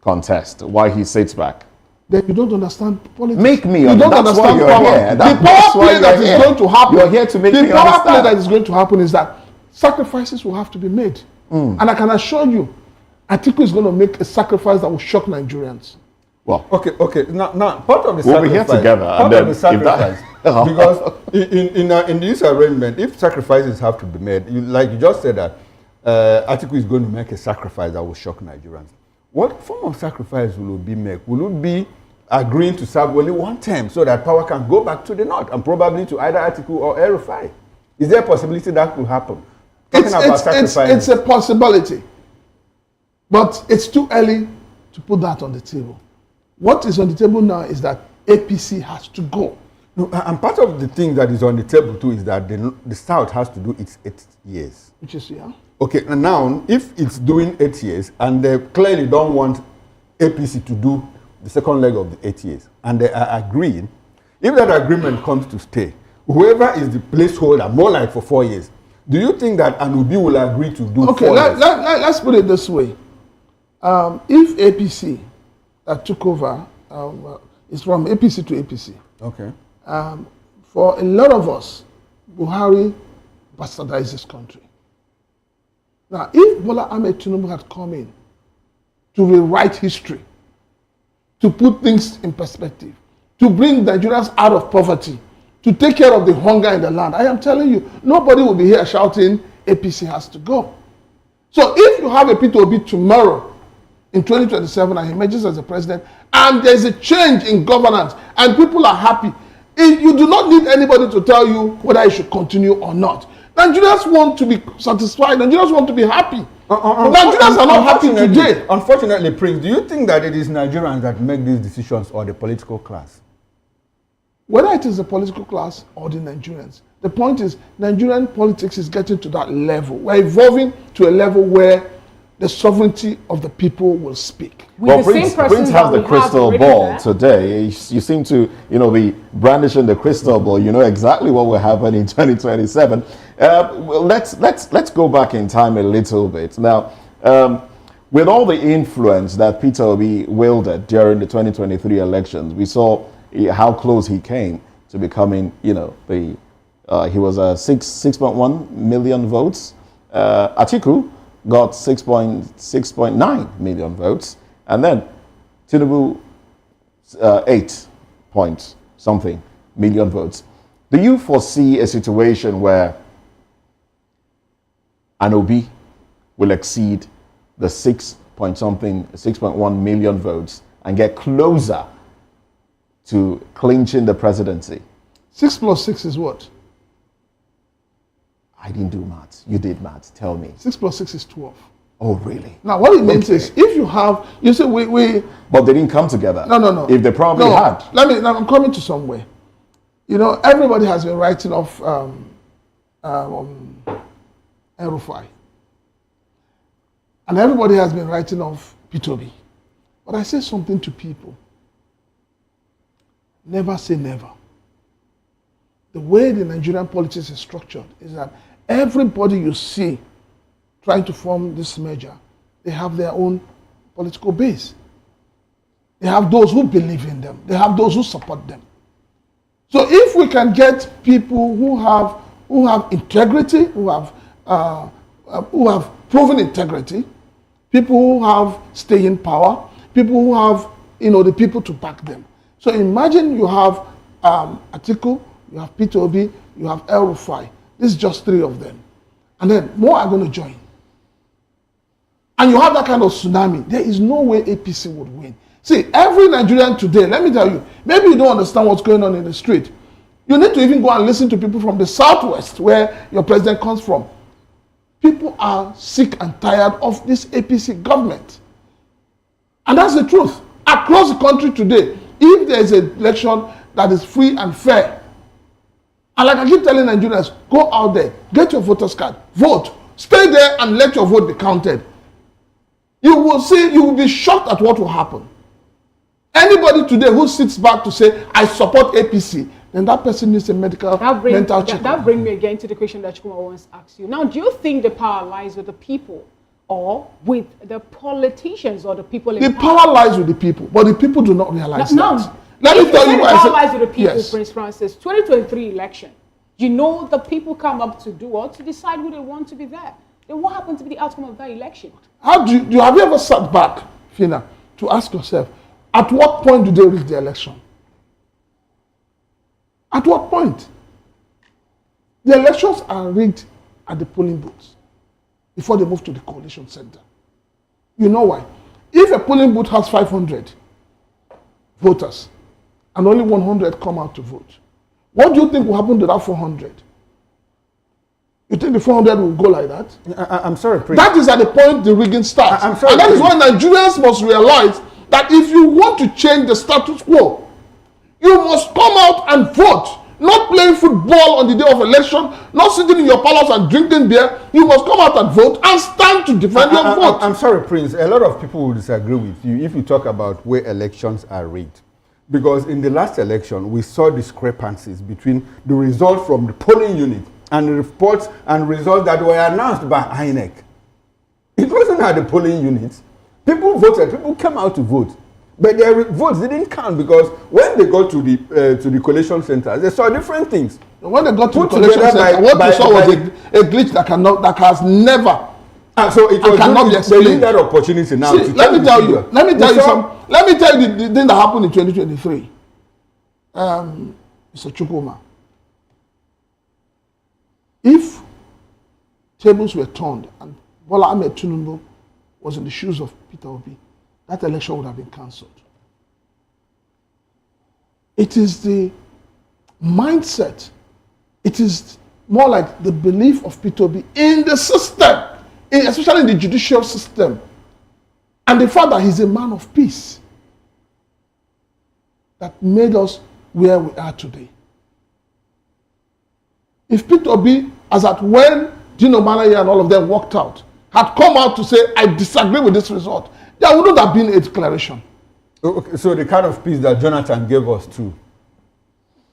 contest while he sits back? Then you don't understand politics. Make me understand. You don't understand power. The power play that is going to happen. You're here to make me understand. The power play that is going to happen is that sacrifices will have to be made. And I can assure you, Atiku is going to make a sacrifice that will shock Nigerians. Well, okay. Now, part of the we'll be here together. Part of the sacrifice, because in this arrangement, if sacrifices have to be made, like you just said that Atiku is going to make a sacrifice that will shock Nigerians. What form of sacrifice will it be make? Will it be agreeing to serve only one term so that power can go back to the north and probably to either Atiku or El-Rufai? Is there a possibility that could happen? It's a possibility, but it's too early to put that on the table. What is on the table now is that APC has to go. No, and part of the thing that is on the table too is that the South has to do its 8 years. Which is, yeah. Okay, and now if it's doing 8 years and they clearly don't want APC to do the second leg of the 8 years and they are agreeing, if that agreement comes to stay, whoever is the placeholder, more like for 4 years, do you think that Anubi will agree to do 4 years? Let's put it this way. If APC that took over is from APC to APC. Okay. For a lot of us, Buhari bastardized this country. Now, if Bola Ahmed Tinubu had come in to rewrite history, to put things in perspective, to bring Nigerians out of poverty, to take care of the hunger in the land, I am telling you, nobody will be here shouting APC has to go. So if you have a P2B tomorrow in 2027 and he emerges as a president and there's a change in governance and people are happy, you do not need anybody to tell you whether you should continue or not. Nigerians want to be satisfied. Nigerians want to be happy. Nigerians are not happy today. Unfortunately, Prince, do you think that it is Nigerians that make these decisions or the political class? Whether it is the political class or the Nigerians, the point is Nigerian politics is getting to that level. We're evolving to a level where the sovereignty of the people will speak. Well, Prince has the crystal ball today. You seem to, be brandishing the crystal ball. You know exactly what will happen in 2027. Let's go back in time a little bit. Now, with all the influence that Peter Obi wielded during the 2023 elections, we saw how close he came to becoming, he was 6.1 million votes. Atiku got 6.9 million votes, and then Tinubu 8 point something million votes. Do you foresee a situation where an Obi will exceed the 6.1 million votes and get closer to clinching the presidency? 6 plus 6 is what? I didn't do maths. You did maths. Tell me. 6 plus 6 is 12. Oh, really? Now, what it means is, if you have, you say we. But they didn't come together. No. If they probably had. I'm coming to somewhere. Everybody has been writing off El-Rufai. And everybody has been writing off P2B. But I say something to people. Never say never. The way the Nigerian politics is structured is that everybody you see trying to form this merger, they have their own political base. They have those who believe in them. They have those who support them. So if we can get people who have integrity, who have proven integrity, people who have staying power, people who have the people to back them. So imagine you have Atiku, you have P2B, you have El-Rufai. This is just 3 of them. And then more are going to join. And you have that kind of tsunami. There is no way APC would win. See, every Nigerian today, let me tell you, maybe you don't understand what's going on in the street. You need to even go and listen to people from the southwest, where your president comes from. People are sick and tired of this APC government. And that's the truth. Across the country today, if there is an election that is free and fair, and like I keep telling Nigerians, go out there, get your voter's card, vote, stay there and let your vote be counted. You will be shocked at what will happen. Anybody today who sits back to say, I support APC, then that person needs a mental check. That brings me again to the question that Chukuma once asked you. Now, do you think the power lies with the people or with the politicians or the people in power? The power lies with the people, but the people do not realize that. Let me tell you why I said. The power lies with the people, yes. Prince Francis. 2023 election, the people come up to do what? To decide who they want to be there. Then what happened to be the outcome of that election? Have you ever sat back, Fina, to ask yourself, at what point do they reach the election? At what point? The elections are rigged at the polling booths before they move to the coalition center. You know why? If a polling booth has 500 voters and only 100 come out to vote, what do you think will happen to that 400? You think the 400 will go like that? I'm sorry, Prince. That is at the point the rigging starts. I'm sorry, and that Prince. is why Nigerians must realize that if you want to change the status quo, you must come out and vote. Not playing football on the day of election, not sitting in your palace and drinking beer. You must come out and vote and stand to defend your vote. I'm sorry, Prince. A lot of people will disagree with you if you talk about where elections are rigged. Because in the last election, we saw discrepancies between the results from the polling unit and the reports and results that were announced by INEC. It wasn't at the polling units. People voted. People came out to vote. But their votes didn't count because when they got to the collation centers, they saw different things. When they got to the collation center, what they saw was a glitch that has never so it was cannot be explained. They need that opportunity now. See, let me tell you the thing that happened in 2023. Mr. Chukuma, if tables were turned and Bola Ahmed Tinubu was in the shoes of Peter Obi, that election would have been cancelled. It is the mindset, it is more like the belief of Peter Obi in the system, especially in the judicial system, and the fact that he's a man of peace that made us where we are today. If Peter Obi, as at when Dino Manaya and all of them walked out, had come out to say, I disagree with this result, there wouldn't have been a declaration. Okay, so the kind of peace that Jonathan gave us too.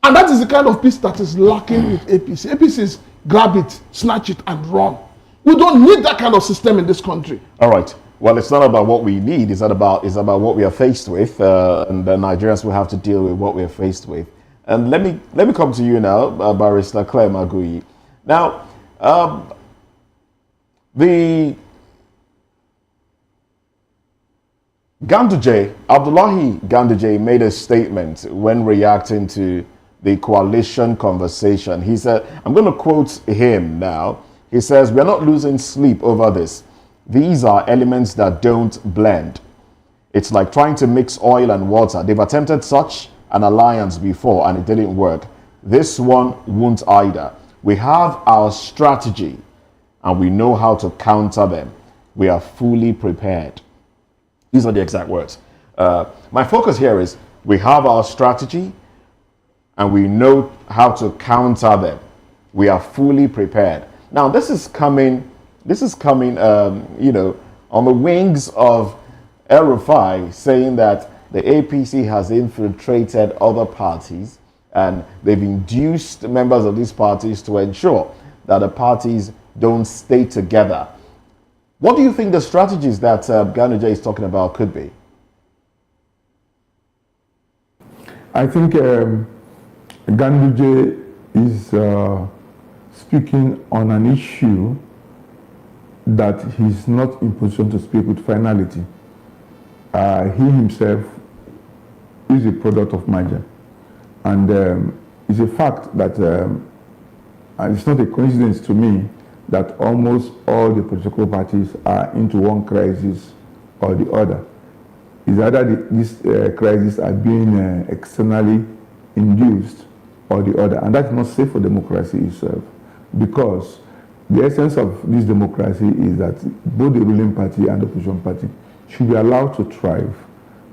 And that is the kind of peace that is lacking with APC. APC is grab it, snatch it, and run. We don't need that kind of system in this country. All right. Well, it's not about what we need. It's about what we are faced with, and the Nigerians will have to deal with what we are faced with. And let me come to you now, Barrister Claire Magui. Now, the Abdullahi Ganduje made a statement when reacting to the coalition conversation. He said, I'm going to quote him now. He says, "We're not losing sleep over this. These are elements that don't blend. It's like trying to mix oil and water. They've attempted such an alliance before and it didn't work. This one won't either. We have our strategy and we know how to counter them. We are fully prepared." These are the exact words. My focus here is we have our strategy and we know how to counter them. We are fully prepared. Now, this is coming, you know, on the wings of El-Rufai saying that the APC has infiltrated other parties and they've induced members of these parties to ensure that the parties don't stay together. What do you think the strategies that Ganduje is talking about could be? I think Ganduje is speaking on an issue that he's not in position to speak with finality. He himself is a product of merger. And it's a fact that, and it's not a coincidence to me, that almost all the political parties are into one crisis or the other. It's either these crises are being externally induced or the other, and that's not safe for democracy itself, because the essence of this democracy is that both the ruling party and the opposition party should be allowed to thrive.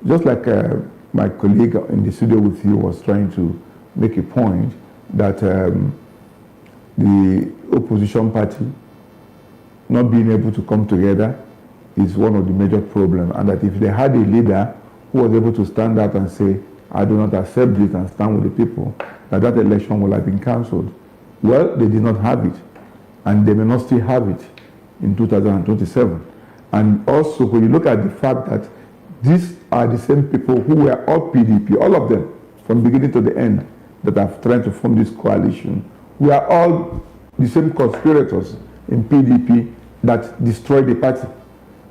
Just like my colleague in the studio with you was trying to make a point that the opposition party not being able to come together is one of the major problems, and that if they had a leader who was able to stand up and say, I do not accept this and stand with the people, that election would have been cancelled. Well, they did not have it, and they may not still have it in 2027. And also, when you look at the fact that these are the same people who were all PDP, all of them, from beginning to the end, that have tried to form this coalition, we are all the same conspirators in PDP that destroyed the party.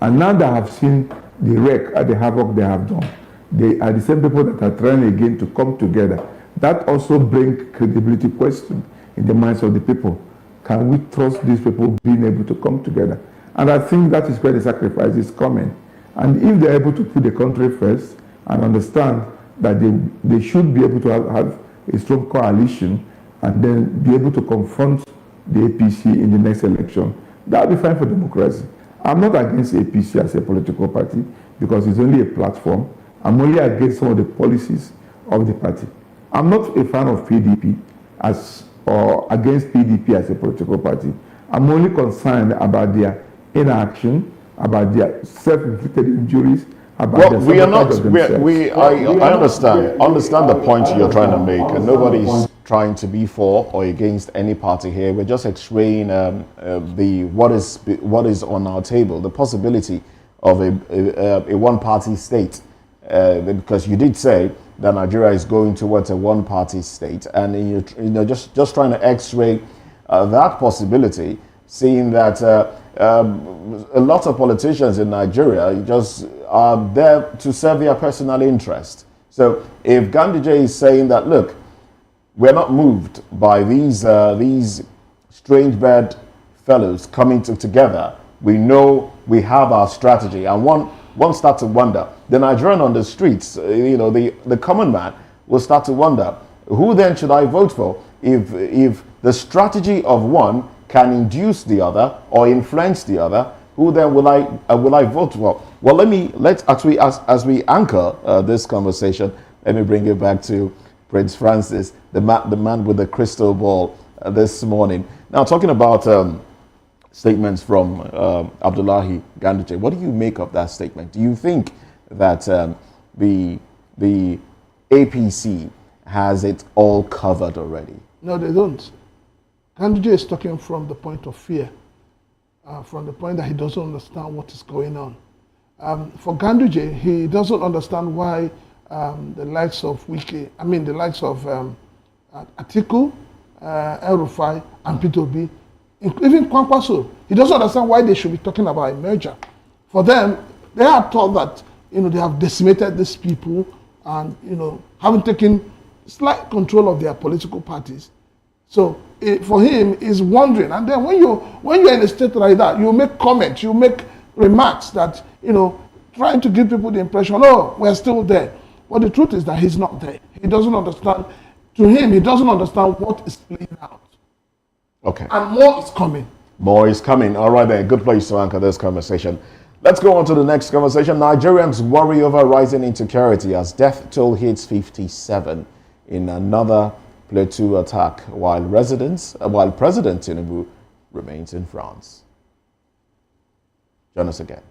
And now they have seen the wreck and the havoc they have done. They are the same people that are trying again to come together. That also brings credibility question in the minds of the people. Can we trust these people being able to come together? And I think that is where the sacrifice is coming. And if they're able to put the country first and understand that they should be able to have a strong coalition and then be able to confront the APC in the next election, that will be fine for democracy. I'm not against APC as a political party because it's only a platform. I'm only against some of the policies of the party. I'm not a fan of PDP or against PDP as a political party. I'm only concerned about their inaction, about their self-inflicted injuries, about well, we are not. I understand the point you're trying to make, and nobody's trying to be for or against any party here. We're just explaining what is on our table, the possibility of a one-party state, because you did say that Nigeria is going towards a one-party state, and you're just trying to X-ray that possibility, seeing that a lot of politicians in Nigeria just are there to serve their personal interest. So if Ganduje is saying that, look, we're not moved by these strange bird fellows coming together, we know we have our strategy, and one starts to wonder. The Nigerian on the streets, the common man will start to wonder, who then should I vote for if the strategy of one can induce the other or influence the other? Who then will I vote for? Well, let's actually, as we anchor this conversation, let me bring it back to Prince Francis, the man with the crystal ball this morning. Now, talking about statements from Abdullahi Ganduje, what do you make of that statement? Do you think that the APC has it all covered already? No, they don't. Ganduje is talking from the point of fear, from the point that he doesn't understand what is going on. For Ganduje, he doesn't understand why the likes of the likes of Atiku, El-Rufai, and PDP, even Kwankwaso, he doesn't understand why they should be talking about a merger. For them, they are thought that they have decimated these people and haven't taken slight control of their political parties. So for him, he's wondering. And then when you're in a state like that, you make comments, you make remarks that trying to give people the impression, oh, we're still there. But the truth is that he's not there. He doesn't understand. To him, he doesn't understand what is playing out. Okay. And more is coming. More is coming. All right, then. Good place to anchor this conversation. Let's go on to the next conversation. Nigerians worry over rising insecurity as death toll hits 57 in another Plateau attack, while President Tinubu remains in France. Join us again.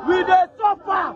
We dey suffer.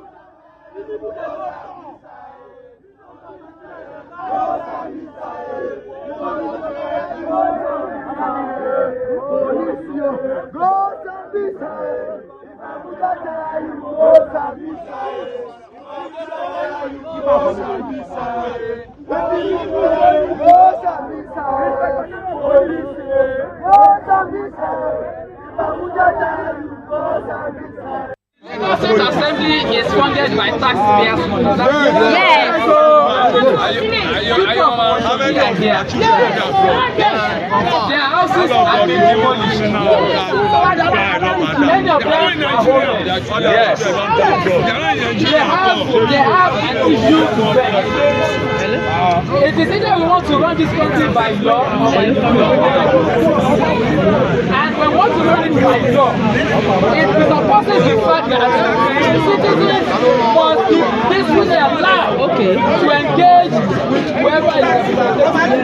State Assembly is funded by taxpayers' money. Yes. Their houses have been demolished. Many of them are homeless. Yes. They have an issue to bear. It is either we want to run this country by law or by law. And we want to run it by law. It presupposes the fact that citizens must be peacefully allowed to engage with whoever is representing.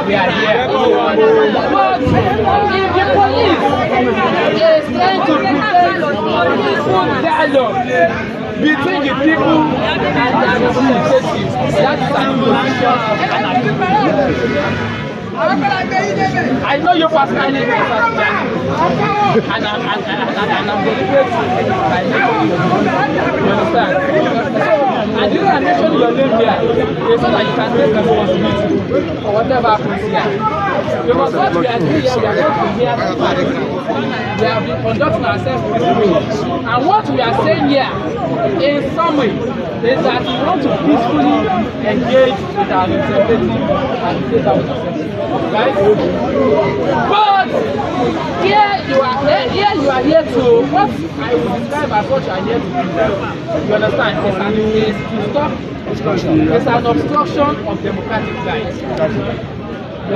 We are here. But if the police is trying to prevent peaceful dialogue between the people and their representatives, that is an imposition of anarchy. I know you personally, and I'm grateful. You understand? And the reason I mentioned your name here is so that you can take responsibility for whatever happens here. Because what we are doing here, we are not here to fight. We have been conducting ourselves peacefully. And what we are saying here, in summary, is that we want to peacefully engage with our representatives and take our representatives. Right? But here you are here to what I would describe as what you are here to do. You understand? It's to stop obstruction. It's an obstruction of democratic rights. You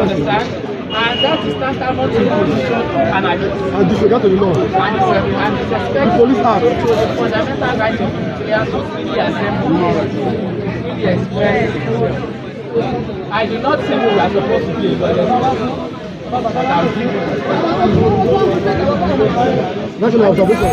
understand? And that is tantamount to the position of anarchy. And disregard to the law. And disrespect the police act. To the fundamental right of players to freely assemble, freely express. I do not think we are supposed to be able to National observation.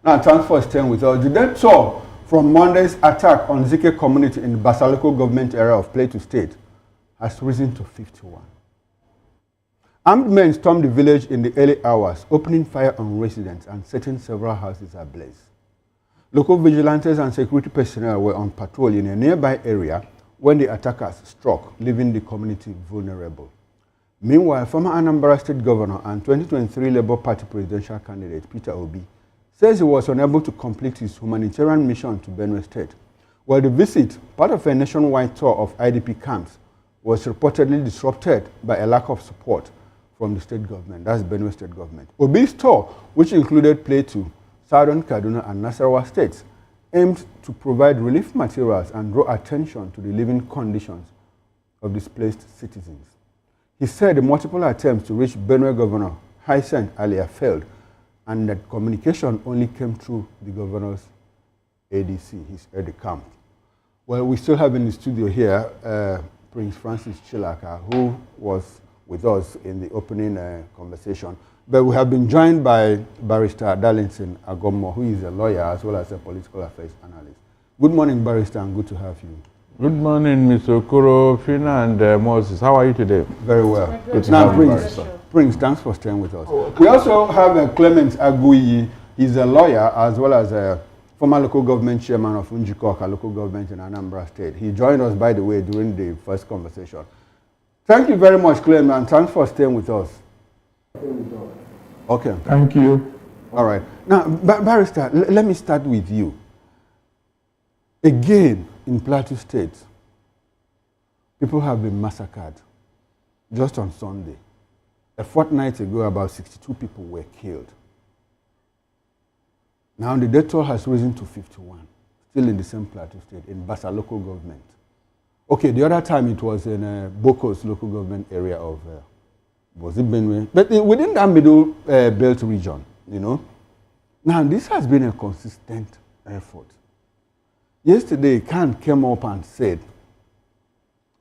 Now, thanks for staying with us. The death toll from Monday's attack on Zike community in the Basaloko government area of Plateau State has risen to 51. Armed men stormed the village in the early hours, opening fire on residents and setting several houses ablaze. Local vigilantes and security personnel were on patrol in a nearby area when the attackers struck, leaving the community vulnerable. Meanwhile, former Anambra State Governor and 2023 Labour Party presidential candidate Peter Obi says he was unable to complete his humanitarian mission to Benue State. While the visit, part of a nationwide tour of IDP camps, was reportedly disrupted by a lack of support from the state government. That's Benue state government. Obi's tour, which included Plateau, Southern Kaduna, and Nasarawa states, aimed to provide relief materials and draw attention to the living conditions of displaced citizens. He said the multiple attempts to reach Benue Governor Hyacinth Alia failed, and that communication only came through the governor's ADC, his aide-de-camp. Well, we still have in the studio here Prince Francis Chilaka, who was with us in the opening conversation. But we have been joined by Barrister Darlington Agomo, who is a lawyer as well as a political affairs analyst. Good morning, Barrister, and good to have you. Good morning, Mr. Okoro, Fina, and Moses. How are you today? Very well. Good to have you, Prince, Prince, thanks for staying with us. We also have Clement Aguiyi. He's a lawyer as well as a former local government chairman of Unjikoka local government in Anambra State. He joined us, by the way, during the first conversation. Thank you very much, Clement, and thanks for staying with us. Okay. Thank you. All right. Now, Barrister, let me start with you. Again, in Plateau State, people have been massacred just on Sunday. A fortnight ago, about 62 people were killed. Now the death toll has risen to 51, still in the same Plateau State, in Basa local government. Okay, the other time it was in Bokos local government area of was it Benue? But within that middle belt region, you know. Now this has been a consistent effort. Yesterday, Khan came up and said,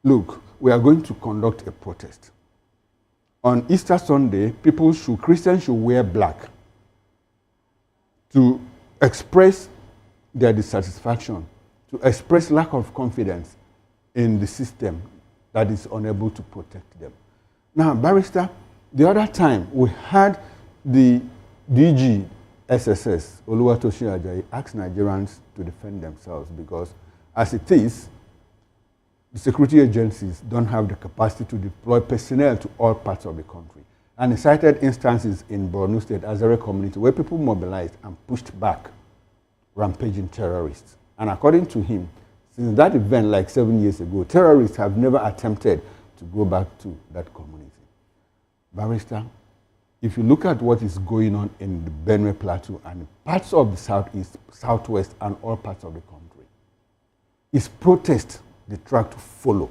look, we are going to conduct a protest. On Easter Sunday, Christians should wear black to express their dissatisfaction, to express lack of confidence in the system that is unable to protect them. Now, Barrister, the other time we had the DG SSS, Oluwatosin Ajayi, asked Nigerians to defend themselves because, as it is, the security agencies don't have the capacity to deploy personnel to all parts of the country. And he cited instances in Borno State, Azare community, where people mobilized and pushed back rampaging terrorists. And according to him, since that event like 7 years ago, terrorists have never attempted to go back to that community. Barrister, if you look at what is going on in the Benue Plateau and parts of the southeast, southwest, and all parts of the country, is protest the track to follow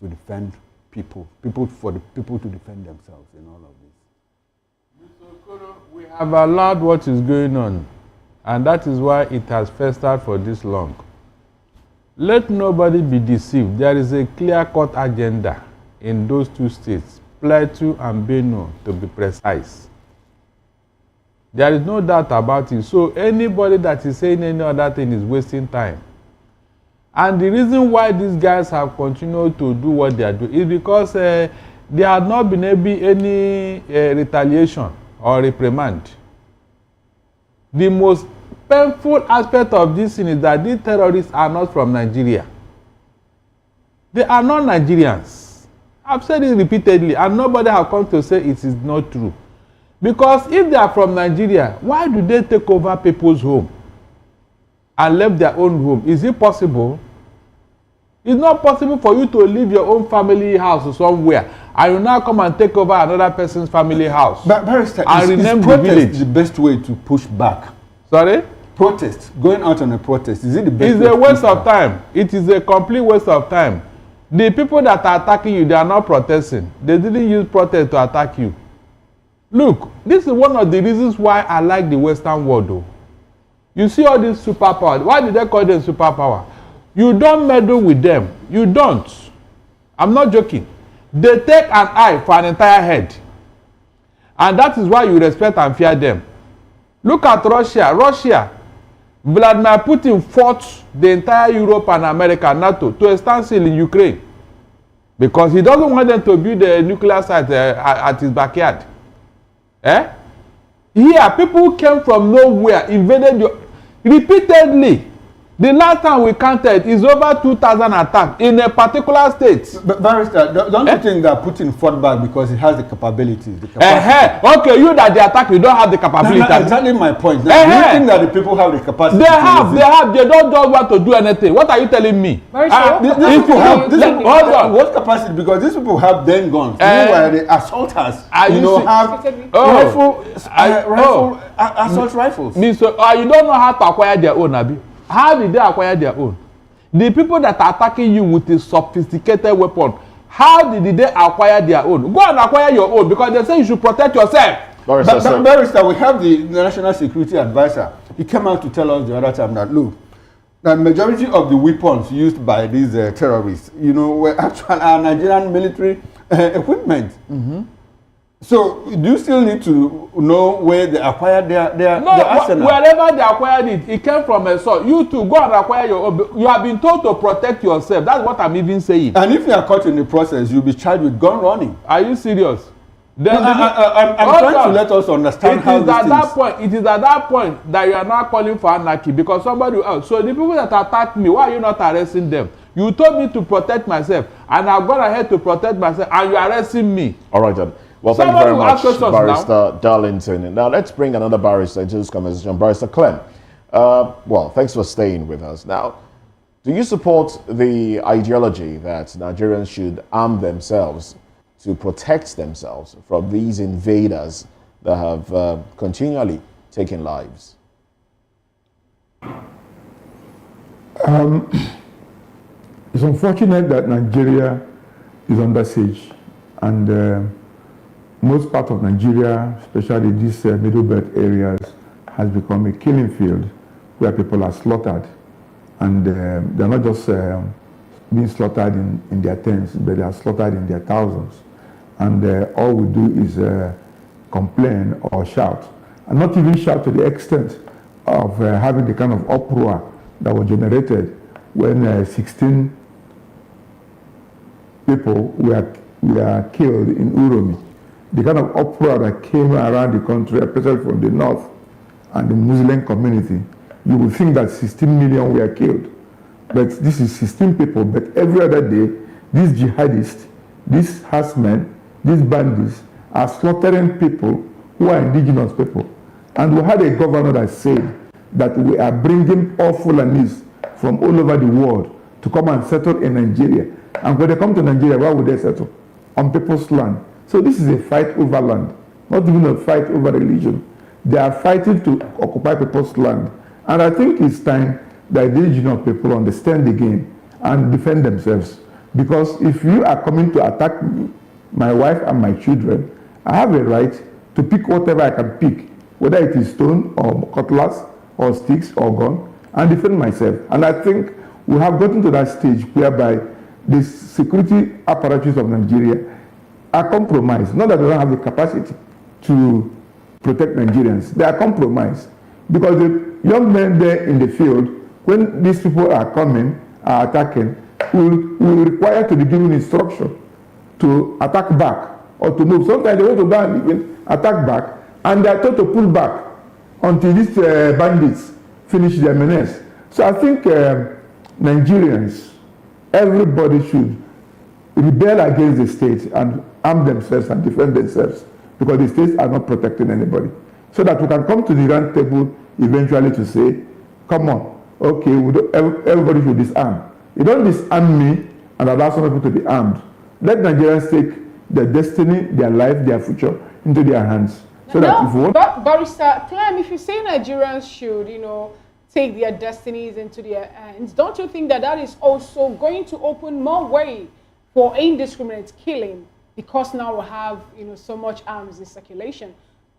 to defend for the people to defend themselves in all of this? Mr. Okoro, we have allowed what is going on, and that is why it has festered for this long. Let nobody be deceived. There is a clear-cut agenda in those two states, Plateau and Benue, to be precise. There is no doubt about it. So anybody that is saying any other thing is wasting time. And the reason why these guys have continued to do what they are doing is because there have not been any retaliation or reprimand. The most painful aspect of this thing is that these terrorists are not from Nigeria. They are not Nigerians. I've said it repeatedly, and nobody has come to say it is not true. Because if they are from Nigeria, why do they take over people's home and left their own home? Is it possible? It's not possible for you to leave your own family house somewhere and you now come and take over another person's family house. But Barrister, and rename the village. The best way to push back? Sorry? Protest. Going out on a protest. Is it the best way? It's a waste of time. It is a complete waste of time. The people that are attacking you, they are not protesting. They didn't use protest to attack you. Look, this is one of the reasons why I like the Western world, though. You see all these superpowers. Why did they call them superpower? You don't meddle with them. You don't. I'm not joking. They take an eye for an entire head. And that is why you respect and fear them. Look at Russia. Russia. Vladimir Putin fought the entire Europe and America, NATO, to a standstill in Ukraine. Because he doesn't want them to build a nuclear site at his backyard. Here, people came from nowhere, invaded repeatedly. The last time we counted is over 2,000 attacks in a particular state. But Barrister, don't you think that Putin fought back because he has the capabilities? The capacity? Okay, you that they attack, you don't have the capability. No, exactly my point. Now, do you think that the people have the capacity? They have. They don't just want to do anything. What are you telling me? These people have what capacity? Because these people have then guns. Meanwhile, the assaulters, have assault rifles. So you don't know how to acquire their own, Abi. How did they acquire their own? The people that are attacking you with a sophisticated weapon, how did they acquire their own? Go and acquire your own because they say you should protect yourself. Barrister, we have the National Security Advisor. He came out to tell us the other time that, look, the majority of the weapons used by these terrorists, were actual Nigerian military equipment. So, do you still need to know where they acquired their arsenal? Wherever they acquired it, it came from a source. You too, go and acquire your own. You have been told to protect yourself. That's what I'm even saying. And if you are caught in the process, you'll be charged with gun running. Are you serious? Then I'm trying to let us understand how this is. It is at that point that you are now calling for anarchy because somebody else. So the people that attacked me, why are you not arresting them? You told me to protect myself, and I've gone ahead to protect myself, and you're arresting me. All right, then. Well, thank you very much, Barrister Darlington. Now, let's bring another barrister into this conversation, Barrister Clem. Well, thanks for staying with us. Now, do you support the ideology that Nigerians should arm themselves to protect themselves from these invaders that have continually taken lives? It's unfortunate that Nigeria is under siege, and most part of Nigeria, especially these middle belt areas, has become a killing field where people are slaughtered. And they're not just being slaughtered in their tens, but they are slaughtered in their thousands. And all we do is complain or shout. And not even shout to the extent of having the kind of uproar that was generated when 16 people were killed in Uromi. The kind of uproar that came around the country, especially from the north and the Muslim community, you would think that 16 million were killed. But this is 16 people, but every other day, these jihadists, these herdsmen, these bandits are slaughtering people who are indigenous people. And we had a governor that said that we are bringing all Fulanis from all over the world to come and settle in Nigeria. And when they come to Nigeria, where would they settle? On people's land. So this is a fight over land, not even a fight over religion. They are fighting to occupy people's land. And I think it's time that the indigenous people understand again and defend themselves. Because if you are coming to attack me, my wife and my children, I have a right to pick whatever I can pick, whether it is stone or cutlass or sticks or gun, and defend myself. And I think we have gotten to that stage whereby the security apparatus of Nigeria are compromised. Not that they don't have the capacity to protect Nigerians. They are compromised. Because the young men there in the field, when these people are coming, are attacking, will require to be given instruction to attack back or to move. Sometimes they want to go and even attack back, and they are told to pull back until these bandits finish their menace. So I think Nigerians, everybody should rebel against the state and arm themselves and defend themselves, because the states are not protecting anybody. So that we can come to the round table eventually to say, come on, okay, everybody should disarm. You don't disarm me and allow some people to be armed. Let Nigerians take their destiny, their life, their future into their hands. So that if we want... Barrister Clem, if you say Nigerians should, take their destinies into their hands, don't you think that that is also going to open more way for indiscriminate killing, because now we have so much arms in circulation?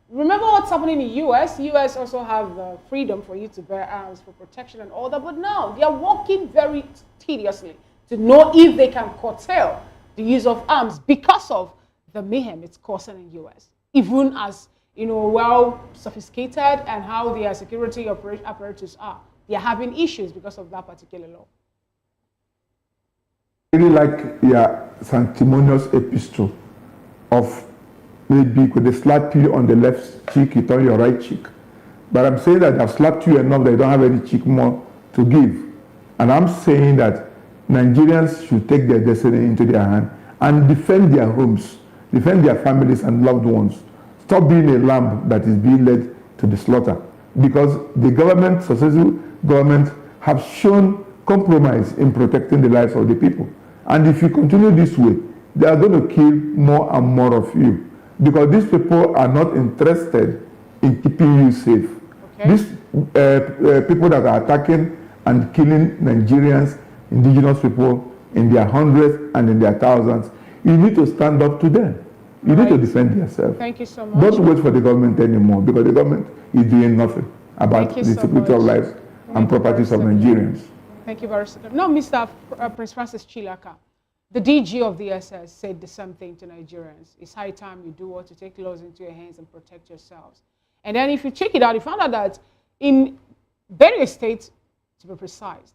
Remember what's happening in the US? The US also have the freedom for you to bear arms for protection and all that, but now they are working very tediously to know if they can curtail the use of arms because of the mayhem it's causing in the US. Even as well sophisticated and how their security apparatus are, they are having issues because of that particular law. I really like your sanctimonious epistle of maybe could they slap you on the left cheek, you turn your right cheek. But I'm saying that they've slapped you enough that you don't have any cheek more to give. And I'm saying that Nigerians should take their destiny into their hand and defend their homes, defend their families and loved ones. Stop being a lamb that is being led to the slaughter. Because the government, successful government, have shown compromise in protecting the lives of the people. And if you continue this way, they are going to kill more and more of you. Because these people are not interested in keeping you safe. Okay. These people that are attacking and killing Nigerians, indigenous people, in their hundreds and in their thousands, you need to stand up to them. You need to defend yourself. Thank you so much. Don't wait for the government anymore, because the government is doing nothing about the security of lives and properties of Nigerians. Thank you very much. Now, Mr. Prince Francis Chilaka, the DG of the SS said the same thing to Nigerians. It's high time you do what to take laws into your hands and protect yourselves. And then if you check it out, you found out that in various states, to be precise,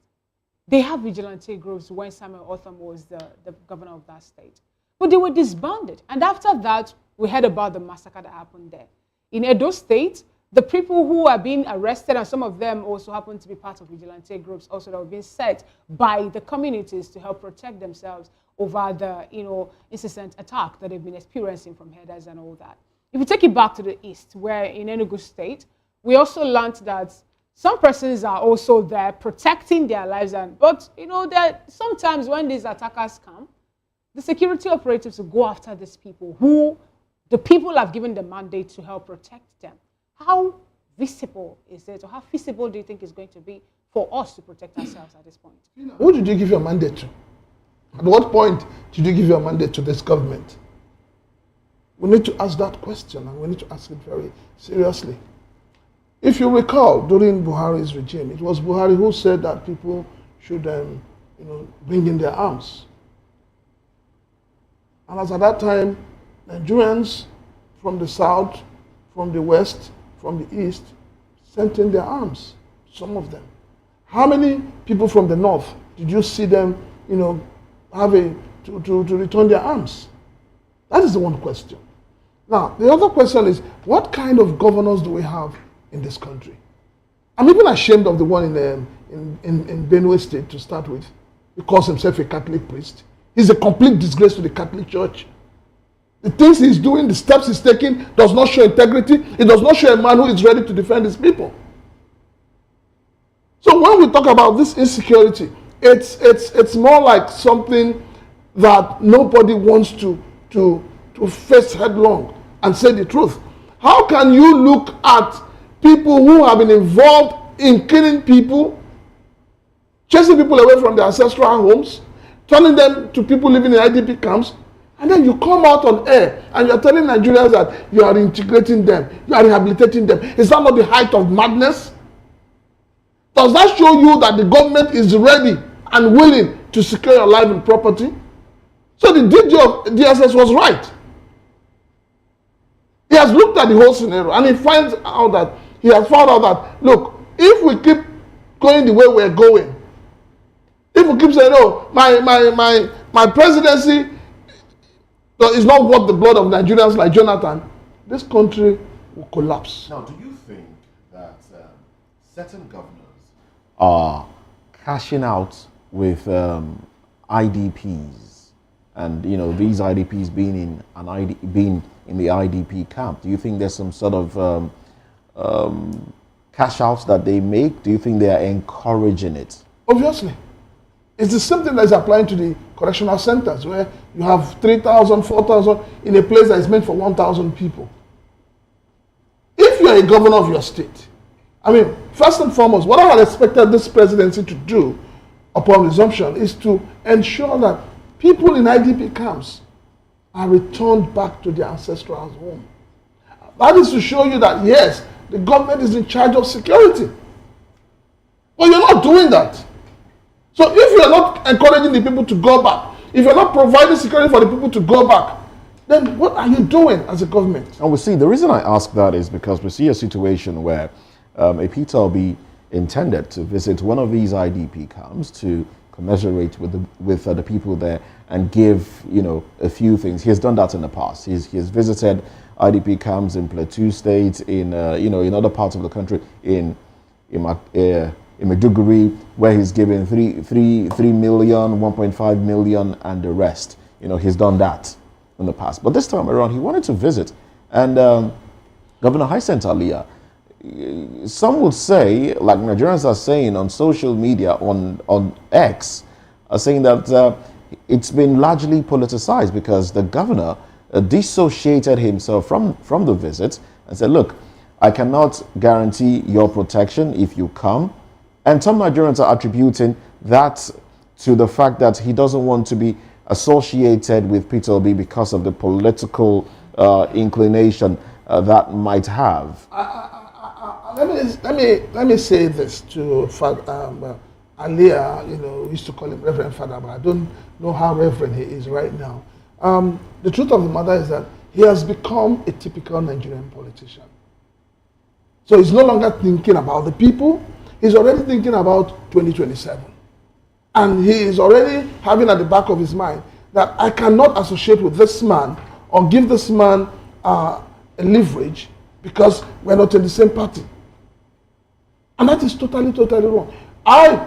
they have vigilante groups when Samuel Otham was the governor of that state. But they were disbanded. And after that, we heard about the massacre that happened there. In Edo State, the people who are being arrested, and some of them also happen to be part of vigilante groups also that were being set by the communities to help protect themselves over the incessant attack that they've been experiencing from herders and all that. If you take it back to the east, where in Enugu State, we also learned that some persons are also there protecting their lives. But that sometimes when these attackers come, the security operatives will go after these people who the people have given the mandate to help protect them. How visible is it, or how feasible do you think it's going to be for us to protect ourselves at this point? Who did you give your mandate to? At what point did you give your mandate to this government? We need to ask that question, and we need to ask it very seriously. If you recall, during Buhari's regime, it was Buhari who said that people should bring in their arms. And as at that time, Nigerians from the south, from the west, from the east, sent in their arms, some of them. How many people from the north did you see them, to return their arms? That is the one question. Now, the other question is, what kind of governors do we have in this country? I'm even ashamed of the one in Benue State to start with. He calls himself a Catholic priest. He's a complete disgrace to the Catholic Church. The things he's doing, the steps he's taking, does not show integrity. It does not show a man who is ready to defend his people. So when we talk about this insecurity, it's more like something that nobody wants to face headlong and say the truth. How can you look at people who have been involved in killing people, chasing people away from their ancestral homes, turning them to people living in IDP camps, and then you come out on air and you're telling Nigerians that you are integrating them, you are rehabilitating them? Is that not the height of madness? Does that show you that the government is ready and willing to secure your life and property? So the DG of DSS was right. He has looked at the whole scenario, and he has found out that, look, if we keep going the way we're going, if we keep saying, oh, my presidency is not worth the blood of Nigerians like Jonathan, this country will collapse. Now, do you think that certain governors are cashing out with IDPs, and these IDPs being in the IDP camp? Do you think there's some sort of cash outs that they make? Do you think they are encouraging it? Obviously. It's the same thing that is applying to the correctional centers, where you have 3,000, 4,000 in a place that is meant for 1,000 people. If you're a governor of your state, first and foremost, what I had expected this presidency to do upon resumption is to ensure that people in IDP camps are returned back to their ancestral home. That is to show you that, yes, the government is in charge of security. But you're not doing that. So if you're not encouraging the people to go back, if you're not providing security for the people to go back, then what are you doing as a government? And we see, the reason I ask that is because we see a situation where a Peter Obi intended to visit one of these IDP camps to commiserate with the people there and give a few things. He has done that in the past. He has visited IDP camps in Plateau State, in other parts of the country, in in Maiduguri, where he's given 3 million, 1.5 million, and the rest. You know, he's done that in the past. But this time around, he wanted to visit. And Governor Hyacinth Alia, some would say, like Nigerians are saying on social media, on X, are saying that it's been largely politicized because the governor dissociated himself from the visit and said, look, I cannot guarantee your protection if you come. And some Nigerians are attributing that to the fact that he doesn't want to be associated with Peter Obi because of the political inclination that might have. Let me say this to Alia. You know, we used to call him Reverend Father, but I don't know how reverend he is right now. The truth of the matter is that he has become a typical Nigerian politician. So he's no longer thinking about the people. He's already thinking about 2027. And he is already having at the back of his mind that I cannot associate with this man or give this man a leverage because we're not in the same party. And that is totally, totally wrong.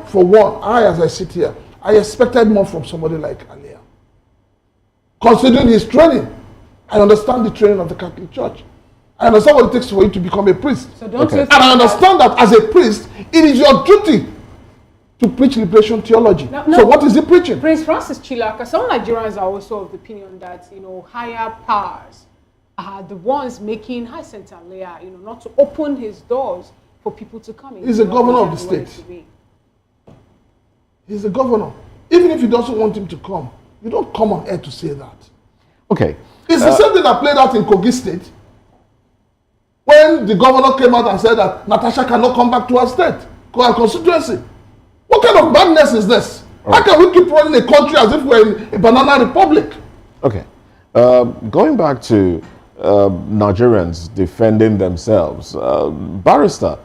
For one, as I sit here, I expected more from somebody like Alia. Considering his training, I understand the training of the Catholic Church. I understand what it takes for you to become a priest. So don't and I understand that as a priest, it is your duty to preach liberation theology. So what is he preaching? Prince Francis Chilaka, some Nigerians are also of the opinion that, you know, higher powers are the ones making Hyacinth Alia, you know, not to open his doors for people to come in. He's the governor of the state. He's the governor. Even if he doesn't want him to come, you don't come on air to say that. Okay. It's the same thing that played out in Kogi State when the governor came out and said that Natasha cannot come back to her state, to her constituency. What kind of madness is this? How can we keep running a country as if we're in a banana republic? Okay. Going back to Nigerians defending themselves, Barrister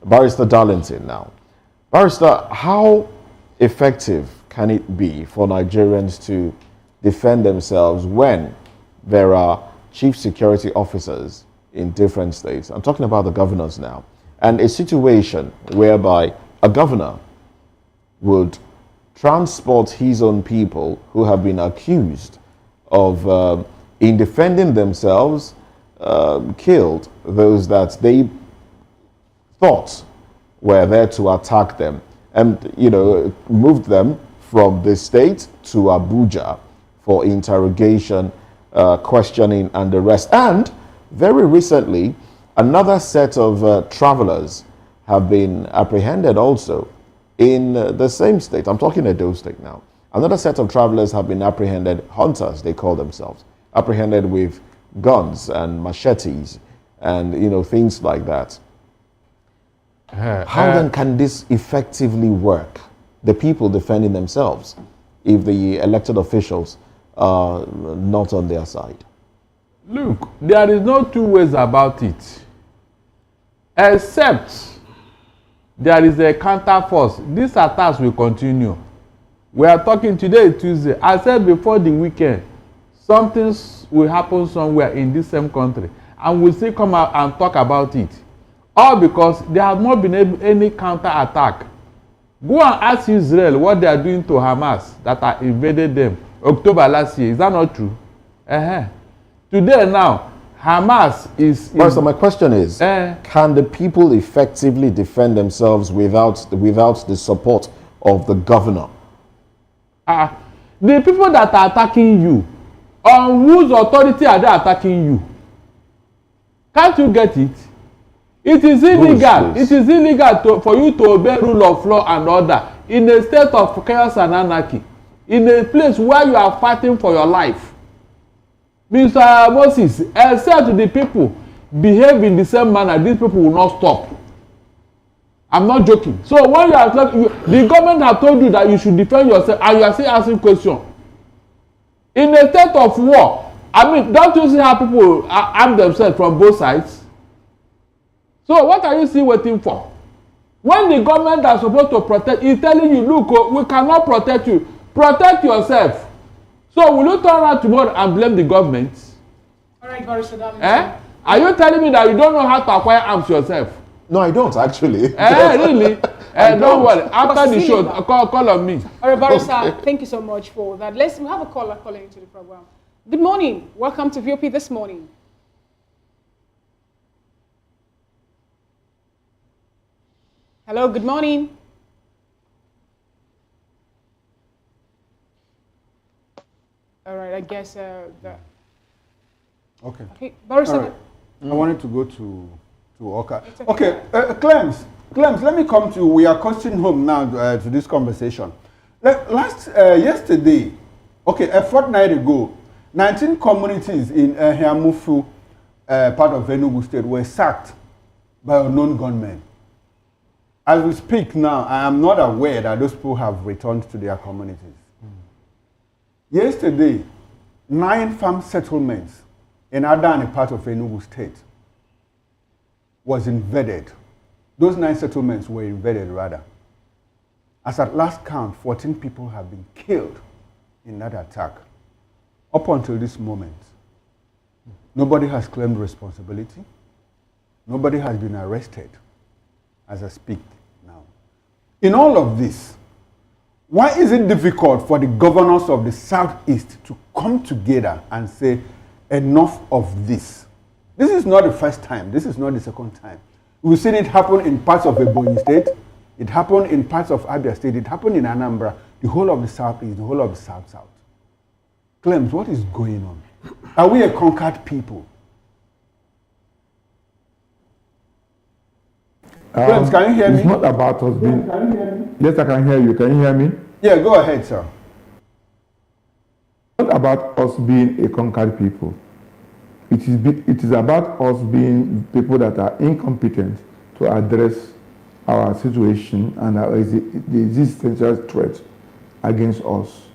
Darlington now. Barrister, how effective can it be for Nigerians to defend themselves when there are chief security officers in different states? I'm talking about the governors now. And a situation whereby a governor would transport his own people who have been accused of, in defending themselves, killed those that they thought were there to attack them, and, you know, moved them from the state to Abuja for interrogation, questioning, and the rest. And very recently, another set of travelers have been apprehended also in the same state. I'm talking Edo State now. Another set of travelers have been apprehended, hunters they call themselves, apprehended with guns and machetes and, you know, things like that. How then can this effectively work? The people defending themselves if the elected officials are not on their side? Look, there is no two ways about it. Except there is a counter force. These attacks will continue. We are talking today, Tuesday. I said before the weekend, something will happen somewhere in this same country, and we'll still come out and talk about it. All because there has not been any counter attack. Go and ask Israel what they are doing to Hamas that are invaded them October last year. Is that not true? Today now, Hamas is... So my question is, can the people effectively defend themselves without the support of the governor? The people that are attacking you, on whose authority are they attacking you? Can't you get it? It is illegal. It is illegal for you to obey rule of law and order in a state of chaos and anarchy, in a place where you are fighting for your life. Mr. Moses, except the people behave in the same manner, these people will not stop. I'm not joking. So when you are talking, the government have told you that you should defend yourself, and you are still asking questions. In a state of war, I mean, don't you see how people arm themselves from both sides? So what are you still waiting for? When the government are supposed to protect, is telling you, look, we cannot protect you. Protect yourself. So will you turn around tomorrow and blame the government? All right, Barrister. Are you telling me that you don't know how to acquire arms yourself? No, I don't actually. Really? Don't worry. After the show, call on me. All right, Barrister, thank you so much for that. We have a caller calling into the program. Good morning. Welcome to VOP this morning. Hello, good morning. All right, I guess Okay. Barrister. Right. I wanted to go to Oka. Okay, Clems, let me come to you. We are costing home now to this conversation. Yesterday, a fortnight ago, 19 communities in Hiamufu, part of Enugu State, were sacked by unknown gunmen. As we speak now, I am not aware that those people have returned to their communities. Yesterday, 9 farm settlements in Adani, part of Enugu State, was invaded. Those 9 settlements were invaded, rather. As at last count, 14 people have been killed in that attack. Up until this moment, nobody has claimed responsibility. Nobody has been arrested as I speak now. In all of this, why is it difficult for the governors of the Southeast to come together and say, enough of this? This is not the first time. This is not the second time. We've seen it happen in parts of Ebonyi State. It happened in parts of Abia State. It happened in Anambra. The whole of the Southeast, the whole of the South-South. Clems, what is going on? Are we a conquered people? Clems, can you hear me? It's not about us being... Yes, I can hear you. Can you hear me? Yeah, go ahead, sir. It's not about us being a conquered people. It is about us being people that are incompetent to address our situation and the existential threat against us.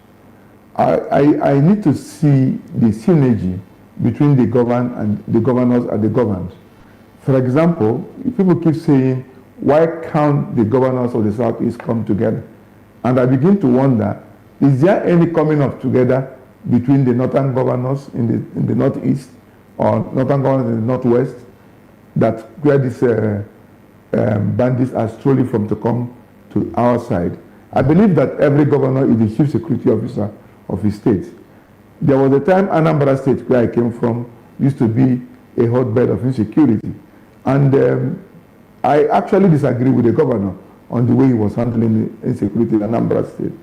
I need to see the synergy between the governed and the governors and the governed. For example, people keep saying, why can't the governors of the Southeast come together? And I begin to wonder, is there any coming up together between the northern governors in the Northeast or northern governors in the Northwest, that where these bandits are strolling from to come to our side? I believe that every governor is the chief security officer of his state. There was a time Anambra State, where I came from, used to be a hotbed of insecurity. And I actually disagree with the governor on the way he was handling insecurity in Anambra State.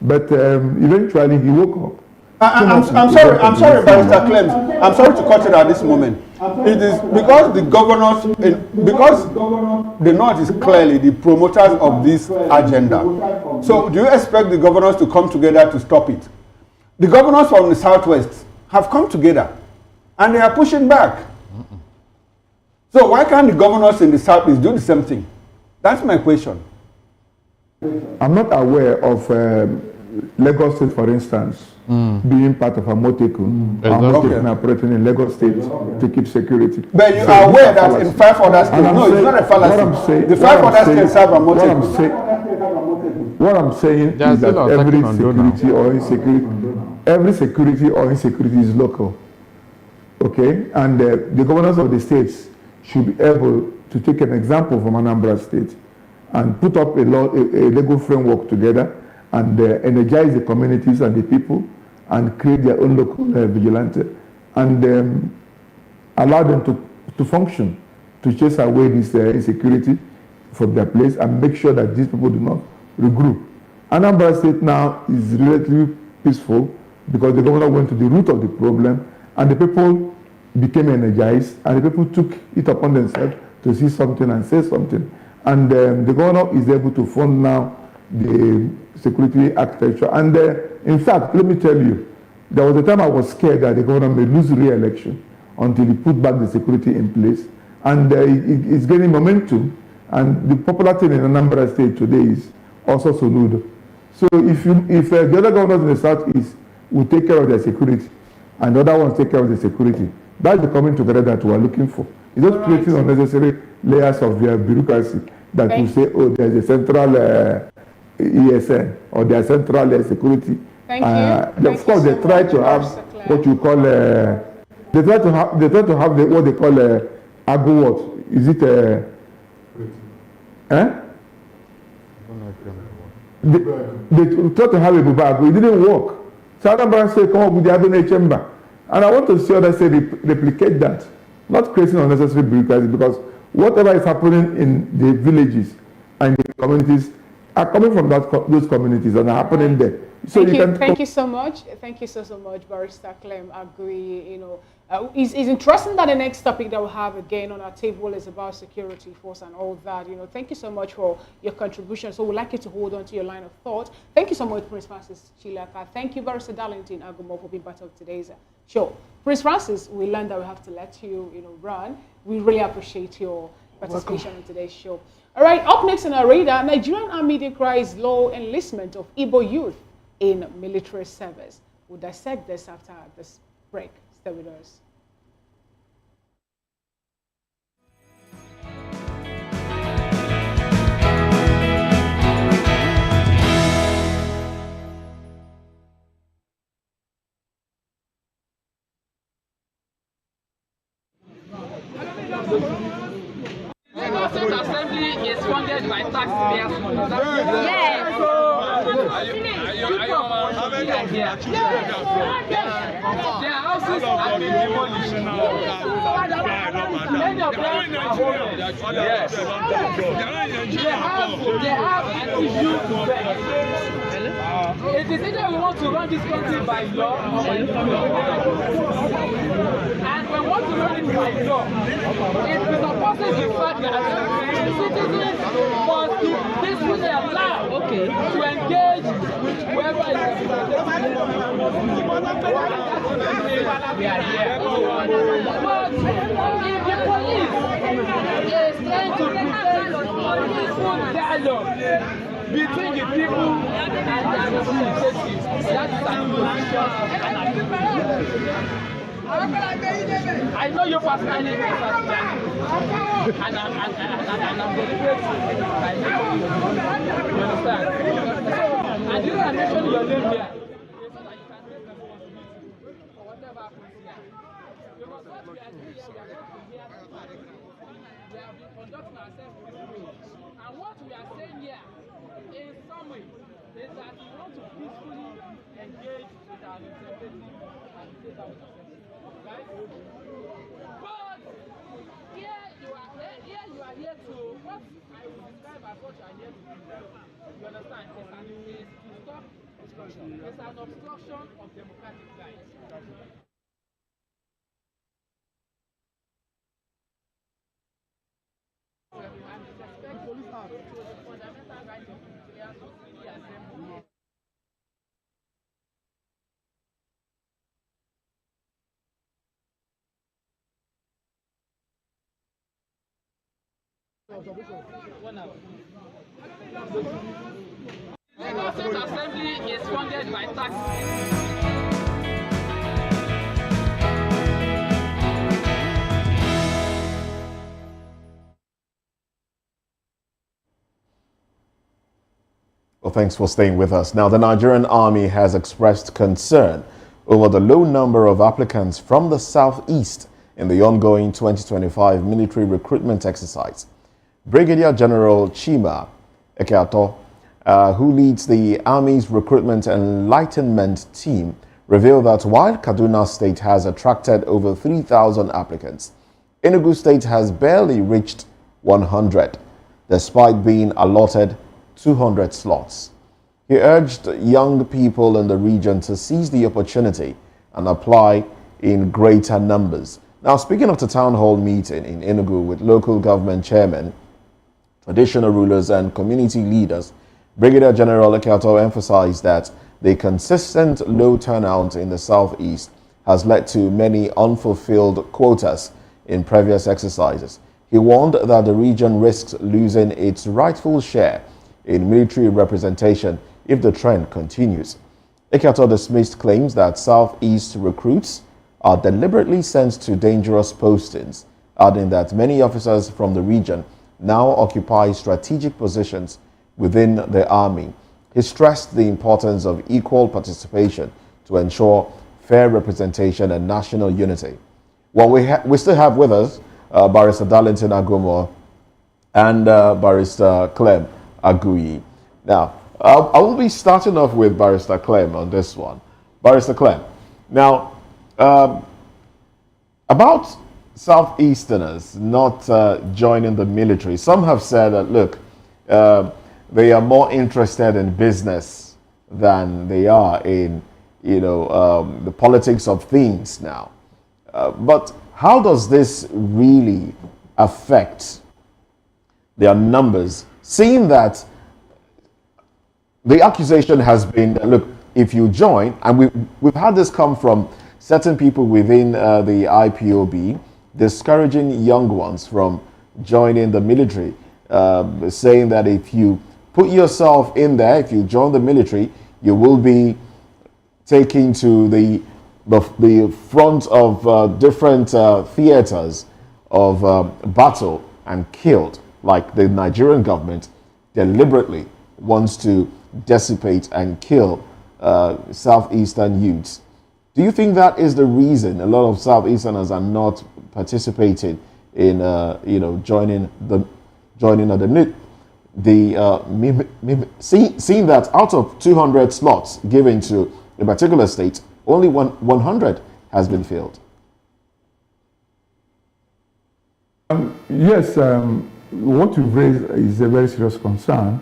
But eventually he woke up. I'm sorry, Barrister Clems. I'm sorry to cut it at this moment. It is because the governors, because the North is clearly the promoters of this agenda. So do you expect the governors to come together to stop it? The governors from the Southwest have come together and they are pushing back. So why can't the governors in the Southeast do the same thing? That's my question. I'm not aware of Lagos State, for instance, being part of Amoteku. Amoteku operating in Lagos State to keep security. But you are aware that in 5 other states, no, it's not a fallacy. The 5 other states have Amoteku. What I'm saying is that every security or insecurity is local. Okay? And the governors of the states should be able to take an example from Anambra State and put up a legal framework together and energize the communities and the people and create their own local vigilante and allow them to function, to chase away this insecurity from their place and make sure that these people do not regroup. Anambra State now is relatively peaceful because the governor went to the root of the problem and the people became energized and the people took it upon themselves to see something and say something. And the governor is able to fund now the security architecture. And in fact, let me tell you, there was a time I was scared that the governor may lose re-election until he put back the security in place. And it's gaining momentum. And the popular thing in Anambra State today is also Soludo. So if the other governors in the Southeast will take care of their security and the other ones take care of the security, that's the coming together that we are looking for. It's not creating unnecessary layers of bureaucracy that will say, oh, there's a central ESN or there's central security. Thank you. Of course, they try to have what you call, they try to have what they call, AGO what? Is it they tried to have a Bubago, it didn't work. So Anambra said, come up with the Adonai chamber. And I want to see others say replicate that, not creating unnecessary bureaucracy, because whatever is happening in the villages and the communities are coming from those communities and are happening there. So Thank you so much. Thank you so much, Barrister Clem Agui. You know, it's interesting that the next topic that we'll have again on our table is about security force and all that. You know, thank you so much for your contribution. So we'd like you to hold on to your line of thought. Thank you so much, Prince Francis Chilaka. Thank you, Barrister Darlington Agumo, for being part of today's show. Prince Francis, we learned that we have to let you, run. We really appreciate your participation on today's show. All right, up next on our radar, Nigerian Army decries low enlistment of Igbo youth in military service. We'll dissect this after this break. Stay with us. State Assembly is funded by taxpayers' money. Yes. Their houses have been demolished. Many of them are homeless. Yes. They have an issue to bear. It is either we want to run this country by law or by and we want to run it by law. It presupposes the fact that citizens must be peacefully allowed to engage with whoever is but if the police is trying to prevent peaceful dialogue between the people and their representatives, that is an imposition. I know you personally, and I'm deliberate. You understand? And you can mention your name here, so that you can take responsibility for whatever happens here. Because what we are doing here, we are not here to fight. We have been conducting ourselves peacefully. And what we are saying here, in some way, is that we want to peacefully engage with our representatives and take our representatives. Right? But here you are here to what I would describe as what you are here to do. You understand? It's to stop obstruction. It's an obstruction of democratic rights. And disrespect to the fundamental rights of Nigerians to freely assemble. Lagos State Assembly is funded by taxpayers. Well, thanks for staying with us. Now, the Nigerian Army has expressed concern over the low number of applicants from the southeast in the ongoing 2025 military recruitment exercise. Brigadier General Chima Ekeato, who leads the Army's Recruitment Enlightenment team, revealed that while Kaduna State has attracted over 3,000 applicants, Enugu State has barely reached 100, despite being allotted 200 slots. He urged young people in the region to seize the opportunity and apply in greater numbers. Now, speaking of the town hall meeting in Enugu with local government chairmen, traditional rulers and community leaders, Brigadier General Ekeato emphasized that the consistent low turnout in the southeast has led to many unfulfilled quotas in previous exercises. He warned that the region risks losing its rightful share in military representation if the trend continues. Ekeato dismissed claims that southeast recruits are deliberately sent to dangerous postings, adding that many officers from the region now occupy strategic positions within the army. He stressed the importance of equal participation to ensure fair representation and national unity. Well, we still have with us Barrister Darlington Agumo and Barrister Clem Agui. Now, I will be starting off with Barrister Clem on this one. Barrister Clem, now, about Southeasterners not joining the military, some have said that, look, they are more interested in business than they are in, the politics of things now. But how does this really affect their numbers, seeing that the accusation has been, look, if you join, and we've had this come from certain people within the IPOB, discouraging young ones from joining the military, saying that if you put yourself in there, if you join the military, you will be taken to the front of different theaters of battle and killed, like the Nigerian government deliberately wants to dissipate and kill Southeastern youths. Do you think that is the reason a lot of Southeasterners are not participating in, joining seeing that out of 200 slots given to a particular state, only 100 has been filled? Yes, what you've raised is a very serious concern,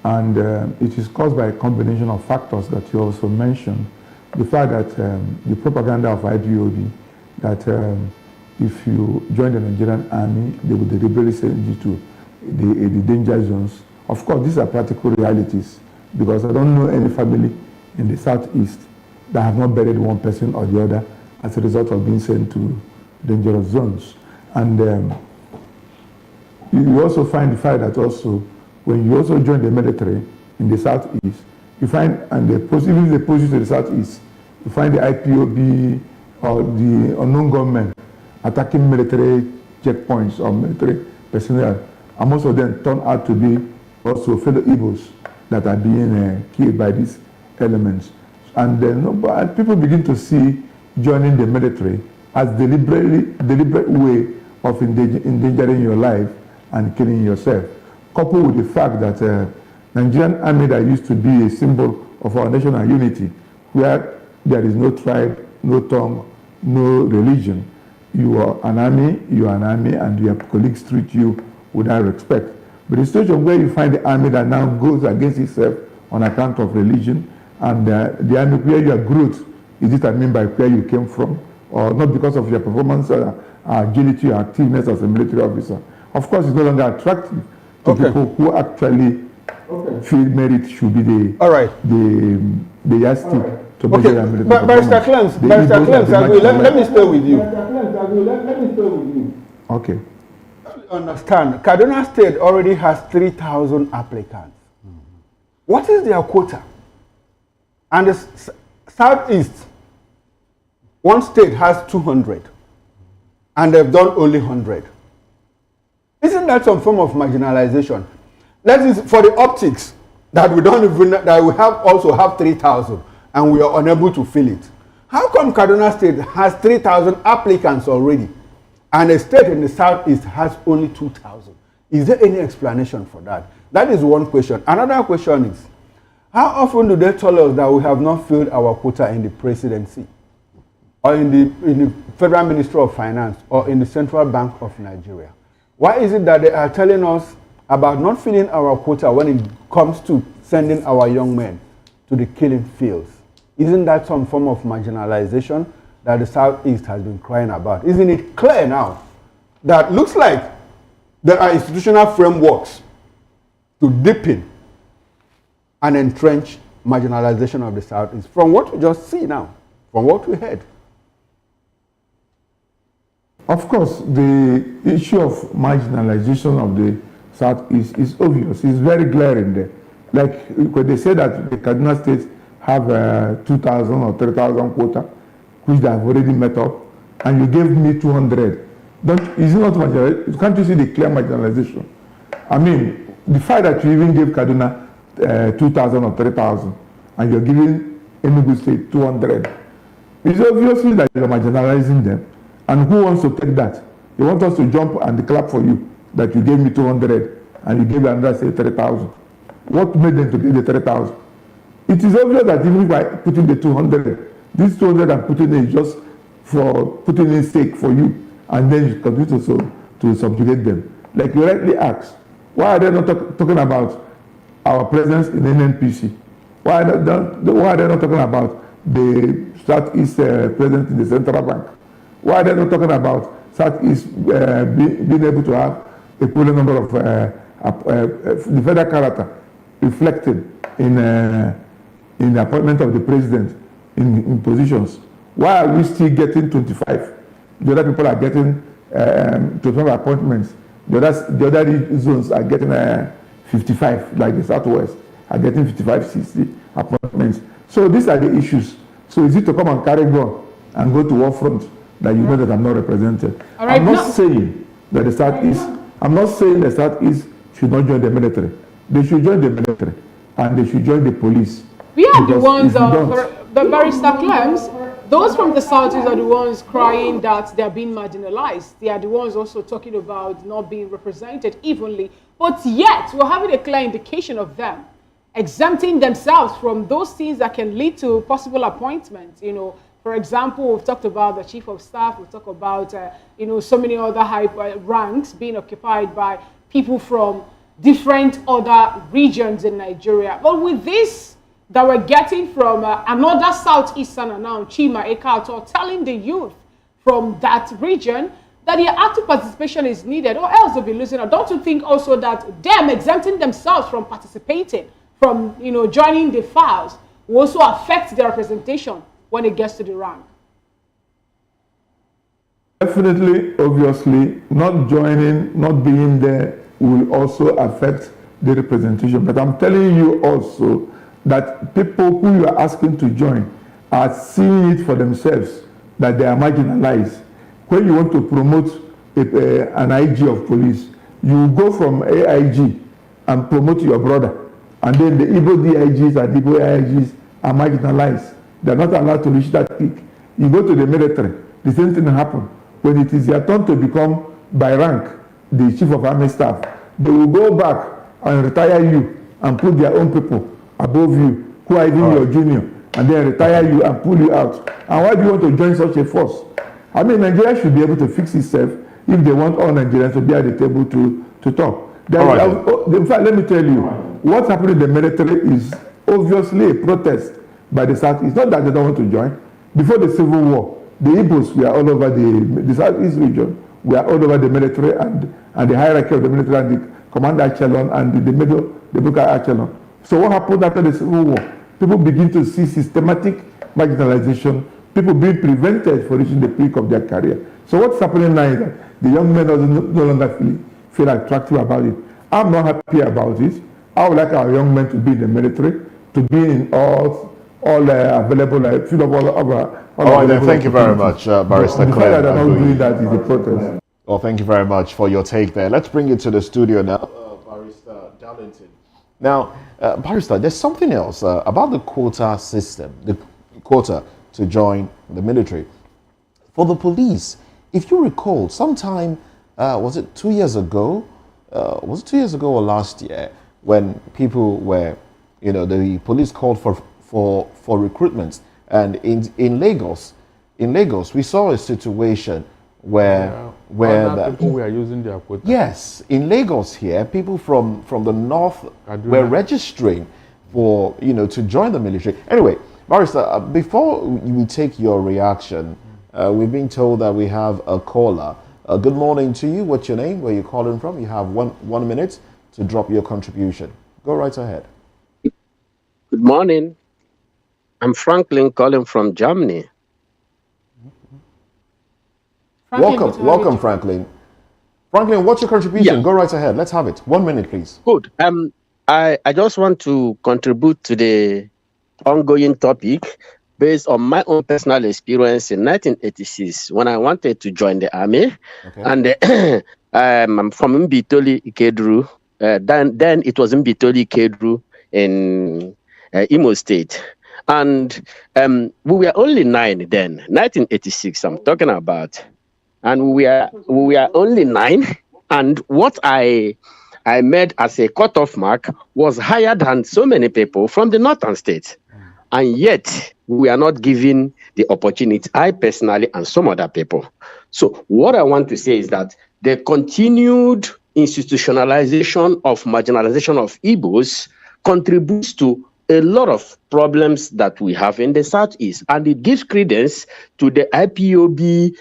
and it is caused by a combination of factors that you also mentioned. The fact that the propaganda of IPOB that if you join the Nigerian army, they will deliberately send you to the danger zones. Of course, these are practical realities, because I don't know any family in the Southeast that have not buried one person or the other as a result of being sent to dangerous zones. And you also find the fact that also, when you also join the military in the Southeast, you find, and even they push you to the Southeast, you find the IPOB or the unknown government attacking military checkpoints or military personnel, and most of them turn out to be also fellow Igbos that are being killed by these elements. And then people begin to see joining the military as deliberate way of endangering your life and killing yourself, coupled with the fact that Nigerian army that used to be a symbol of our national unity, where there is no tribe, no tongue, no religion. You are an army, and your colleagues treat you without respect. But the situation where you find the army that now goes against itself on account of religion, and the army where your growth is determined by where you came from, or not because of your performance, agility, or activeness as a military officer. Of course, it's no longer attractive to people who actually feel merit should be the yardstick to measure their military performance. Barrister Clems, let me stay with you. Okay. Understand, Kaduna State already has 3,000 applicants. What is their quota? And the Southeast, one state has 200, and they've done only 100. Isn't that some form of marginalization? That is for the optics that we don't even, that we also have 3,000 and we are unable to fill it. How come Kaduna State has 3,000 applicants already and a state in the Southeast has only 2,000? Is there any explanation for that? That is one question. Another question is, how often do they tell us that we have not filled our quota in the presidency, or in the Federal Ministry of Finance, or in the Central Bank of Nigeria? Why is it that they are telling us about not filling our quota when it comes to sending our young men to the killing fields? Isn't that some form of marginalization that the Southeast has been crying about? Isn't it clear now that looks like there are institutional frameworks to deepen and entrench marginalization of the Southeast, from what we just see now, from what we heard? Of course, the issue of marginalization of the Southeast is obvious. It's very glaring there. Like when they say that the Kaduna States have 2,000 or 3,000 quota, which they have already met up, and you gave me 200. Is it not marginalization? Can't you see the clear marginalization? I mean, the fact that you even gave Kaduna 2,000 or 3,000, and you're giving Enugu State 200, it's obviously that you're marginalizing them. And who wants to take that? They want us to jump and clap for you that you gave me 200 and you gave another, say, 3,000. What made them to get the 3,000? It is obvious that even if I put in the 200, this 200 I'm putting in is just for putting in sake for you, and then you continue to subjugate them. Like you rightly asked, why are they not talking about our presence in NNPC? Why are they not talking about the Southeast presence in the central bank? Why are they not talking about Southeast being able to have a equivalent number of the federal character reflected in the appointment of the president in positions? Why are we still getting 25? The other people are getting 25 appointments. The other zones are getting 55, like the Southwest are getting 55, 60 appointments. So these are the issues. So is it to come and carry gun and go to war front that you know that I'm not represented? Right, I'm not saying that the Southeast, I'm not saying the Southeast should not join the military. They should join the military and they should join the police. We are the ones the barrister claims. Those from the Southeast are the ones crying that they are being marginalized. They are the ones also talking about not being represented evenly. But yet, we're having a clear indication of them exempting themselves from those things that can lead to possible appointments. You know, for example, we've talked about the chief of staff. We've talked about, you know, so many other high ranks being occupied by people from different other regions in Nigeria. But with this that we're getting from another Southeasterner now, Chima Ekato, telling the youth from that region that their active participation is needed, or else they'll be losing out. Don't you think also that them exempting themselves from participating, from, you know, joining the files, will also affect their representation when it gets to the rank? Definitely, obviously, not joining, not being there will also affect the representation. But I'm telling you also that people who you are asking to join are seeing it for themselves, that they are marginalized. When you want to promote an IG of police, you go from AIG and promote your brother. And then the Igbo DIGs and the Igbo AIGs are marginalized. They're not allowed to reach that peak. You go to the military, the same thing happens. When it is your turn to become, by rank, the chief of army staff, they will go back and retire you and put their own people above you, who are even your junior, and then retire you and pull you out. And why do you want to join such a force? I mean, Nigeria should be able to fix itself if they want all Nigerians to be at the table to talk. In fact, let me tell you, what's happening in the military is obviously a protest by the South. It's not that they don't want to join. Before the Civil War, the Igbos were all over the Southeast region, we are all over the military and the hierarchy of the military and the commander echelon and the middle, the local echelon. So what happened after the Civil War? People begin to see systematic marginalization, people being prevented from reaching the peak of their career. So what's happening now is that the young men no longer feel attractive about it. I'm not happy about it. I would like our young men to be in the military, to be in all available field of all right, then thank you very much, Barrister Clem. The fact that they're not doing that is a protest. Well, thank you very much for your take there. Let's bring it to the studio now, Barrister Darlington. Now, Barrister, there's something else about the quota system, the quota to join the military. For the police, if you recall, sometime, was it 2 years ago? Was it 2 years ago or last year, when people were, you know, the police called for recruitment, and in Lagos, we saw a situation where people were using their quota. Yes, in Lagos here, people from the north were registering for, you know, to join the military. Anyway, Barrister, before we take your reaction, we've been told that we have a caller. Good morning to you. What's your name? Where are you calling from? You have one minute to drop your contribution. Go right ahead. Good morning. I'm Franklin calling from Germany. Welcome, Franklin. Franklin, what's your contribution? Yeah. Go right ahead. Let's have it. 1 minute, please. Good. I just want to contribute to the ongoing topic based on my own personal experience in 1986 when I wanted to join the army. Okay. And I'm from Mbitoli Ikedru. Then it was Mbitoli Ikedru in Imo State. And we were only 9 then, 1986 I'm talking about. And we were only 9. And what I I made as a cutoff mark was higher than so many people from the northern states. And yet, we are not given the opportunity, I personally and some other people. So what I want to say is that the continued institutionalization of marginalization of Igbos contributes to a lot of problems that we have in the Southeast, and it gives credence to the IPOB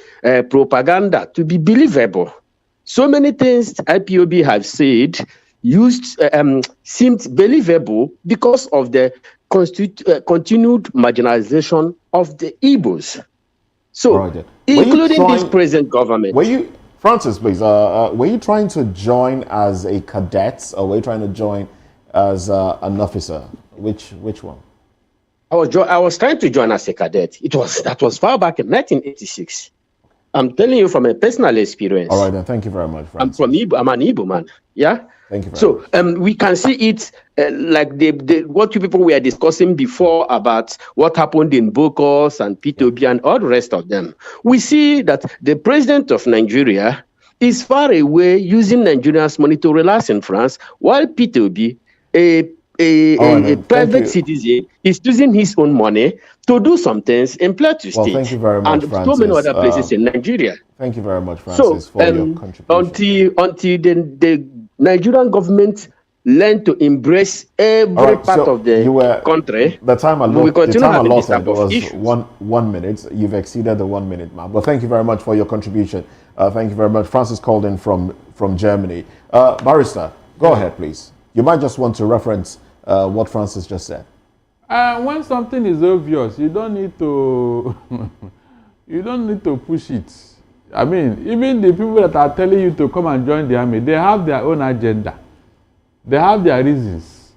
propaganda to be believable. So many things IPOB have said seemed believable because of the continued marginalization of the Igbos. So, including this present government. Francis, please, were you trying to join as a cadet, or were you trying to join as an officer? Which one? I was trying to join as a cadet. That was far back in 1986. I'm telling you from a personal experience. All right, then. Thank you very much, Francis. I'm an Igbo man. Yeah. Thank you very much. We can see it like what you people were discussing before about what happened in Bokos and P2B and all the rest of them. We see that the president of Nigeria is far away using Nigerians' money to relax in France, while P2B, a private citizen, is using his own money to do some things in Plateau State. Thank you very much, and Francis. So many other places in Nigeria. Thank you very much, Francis, for your contribution. Until the Nigerian government learn to embrace every part of the country, the time allotted was 1 minute. You've exceeded the 1 minute mark. But thank you very much for your contribution. Thank you very much. Francis called in from Germany. Barrister, go ahead, please. You might just want to reference what Francis just said. When something is obvious, you don't need to push it. I mean, even the people that are telling you to come and join the army, they have their own agenda. They have their reasons.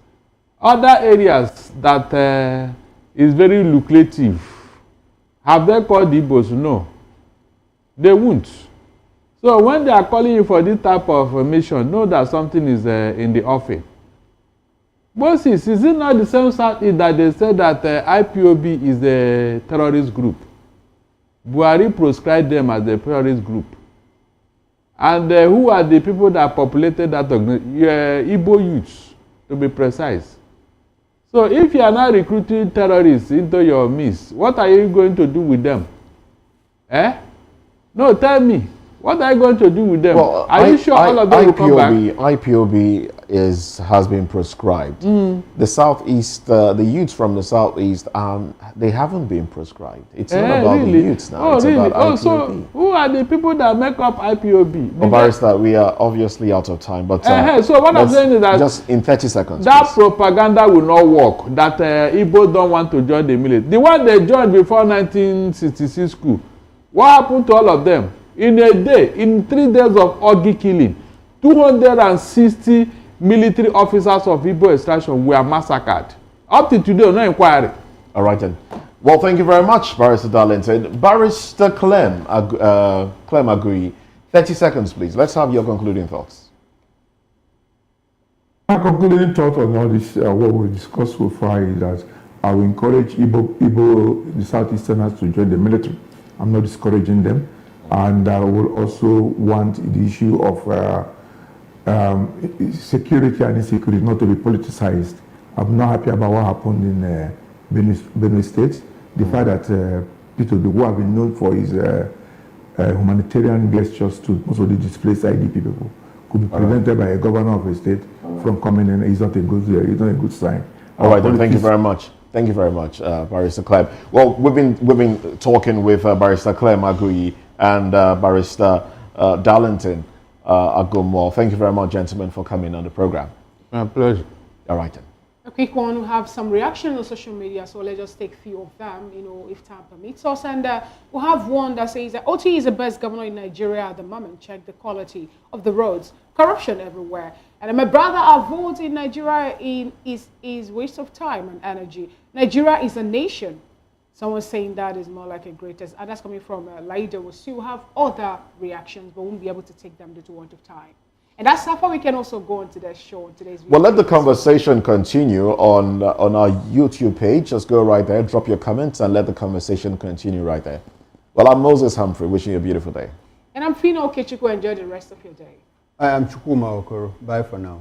Other areas that is very lucrative, have they called the Igbos? No. They won't. So when they are calling you for this type of mission, know that something is in the offing. Moses, is it not the same Southeast that they said that IPOB is a terrorist group? Buhari proscribed them as a terrorist group. And who are the people that populated that Igbo youths, to be precise? So if you are not recruiting terrorists into your midst, what are you going to do with them? No, tell me. What are you going to do with them? Well, are you sure all of them will come back? IPOB has been proscribed. The Southeast, the youths from the Southeast, they haven't been proscribed. It's not about the youths now. It's about IPOB. So who are the people that make up IPOB? Well, Barrister, we are obviously out of time. But so what I'm saying is that just in 30 seconds, that propaganda will not work. That Igbo don't want to join the military. The one they joined before 1966 school. What happened to all of them? In a day, in 3 days of Ogi killing, 260 military officers of Igbo extraction were massacred. Up to today, no inquiry. All right then. Well, thank you very much, Barrister Darlington. Barrister Clem Agui, 30 seconds, please. Let's have your concluding thoughts. My concluding thought on all this, what we discussed so far, is that I will encourage Igbo, the Southeasterners, to join the military. I'm not discouraging them. And I will also want the issue of security and insecurity not to be politicized. I'm not happy about what happened in Benue State. The fact that Peter, who have been known for his humanitarian gestures to most of the displaced IDP people, could be prevented by a governor of a state from coming in. It's not a good sign. All right, then. Thank you very much. Thank you very much, Barrister Clem. Well, we've been talking with Barrister Clem Agui and Barrister Darlington Agomo. Thank you very much, gentlemen, for coming on the program. My pleasure. All right, then. A quick one. We have some reaction on social media, so let's just take a few of them, if time permits us. And we have one that says that OT is the best governor in Nigeria at the moment. Check the quality of the roads. Corruption everywhere. And my brother, our vote in Nigeria is waste of time and energy. Nigeria is a nation. Someone saying that is more like a greatest, and that's coming from Laida. We'll still have other reactions, but won't be able to take them due to want of time. And that's how far we can also go on today's show. Today's well, let the conversation continue on our YouTube page. Just go right there, drop your comments, and let the conversation continue right there. Well, I'm Moses Humphrey, wishing you a beautiful day. And I'm Fino Okechukwu. Enjoy the rest of your day. I am Chukuma Okoro. Bye for now.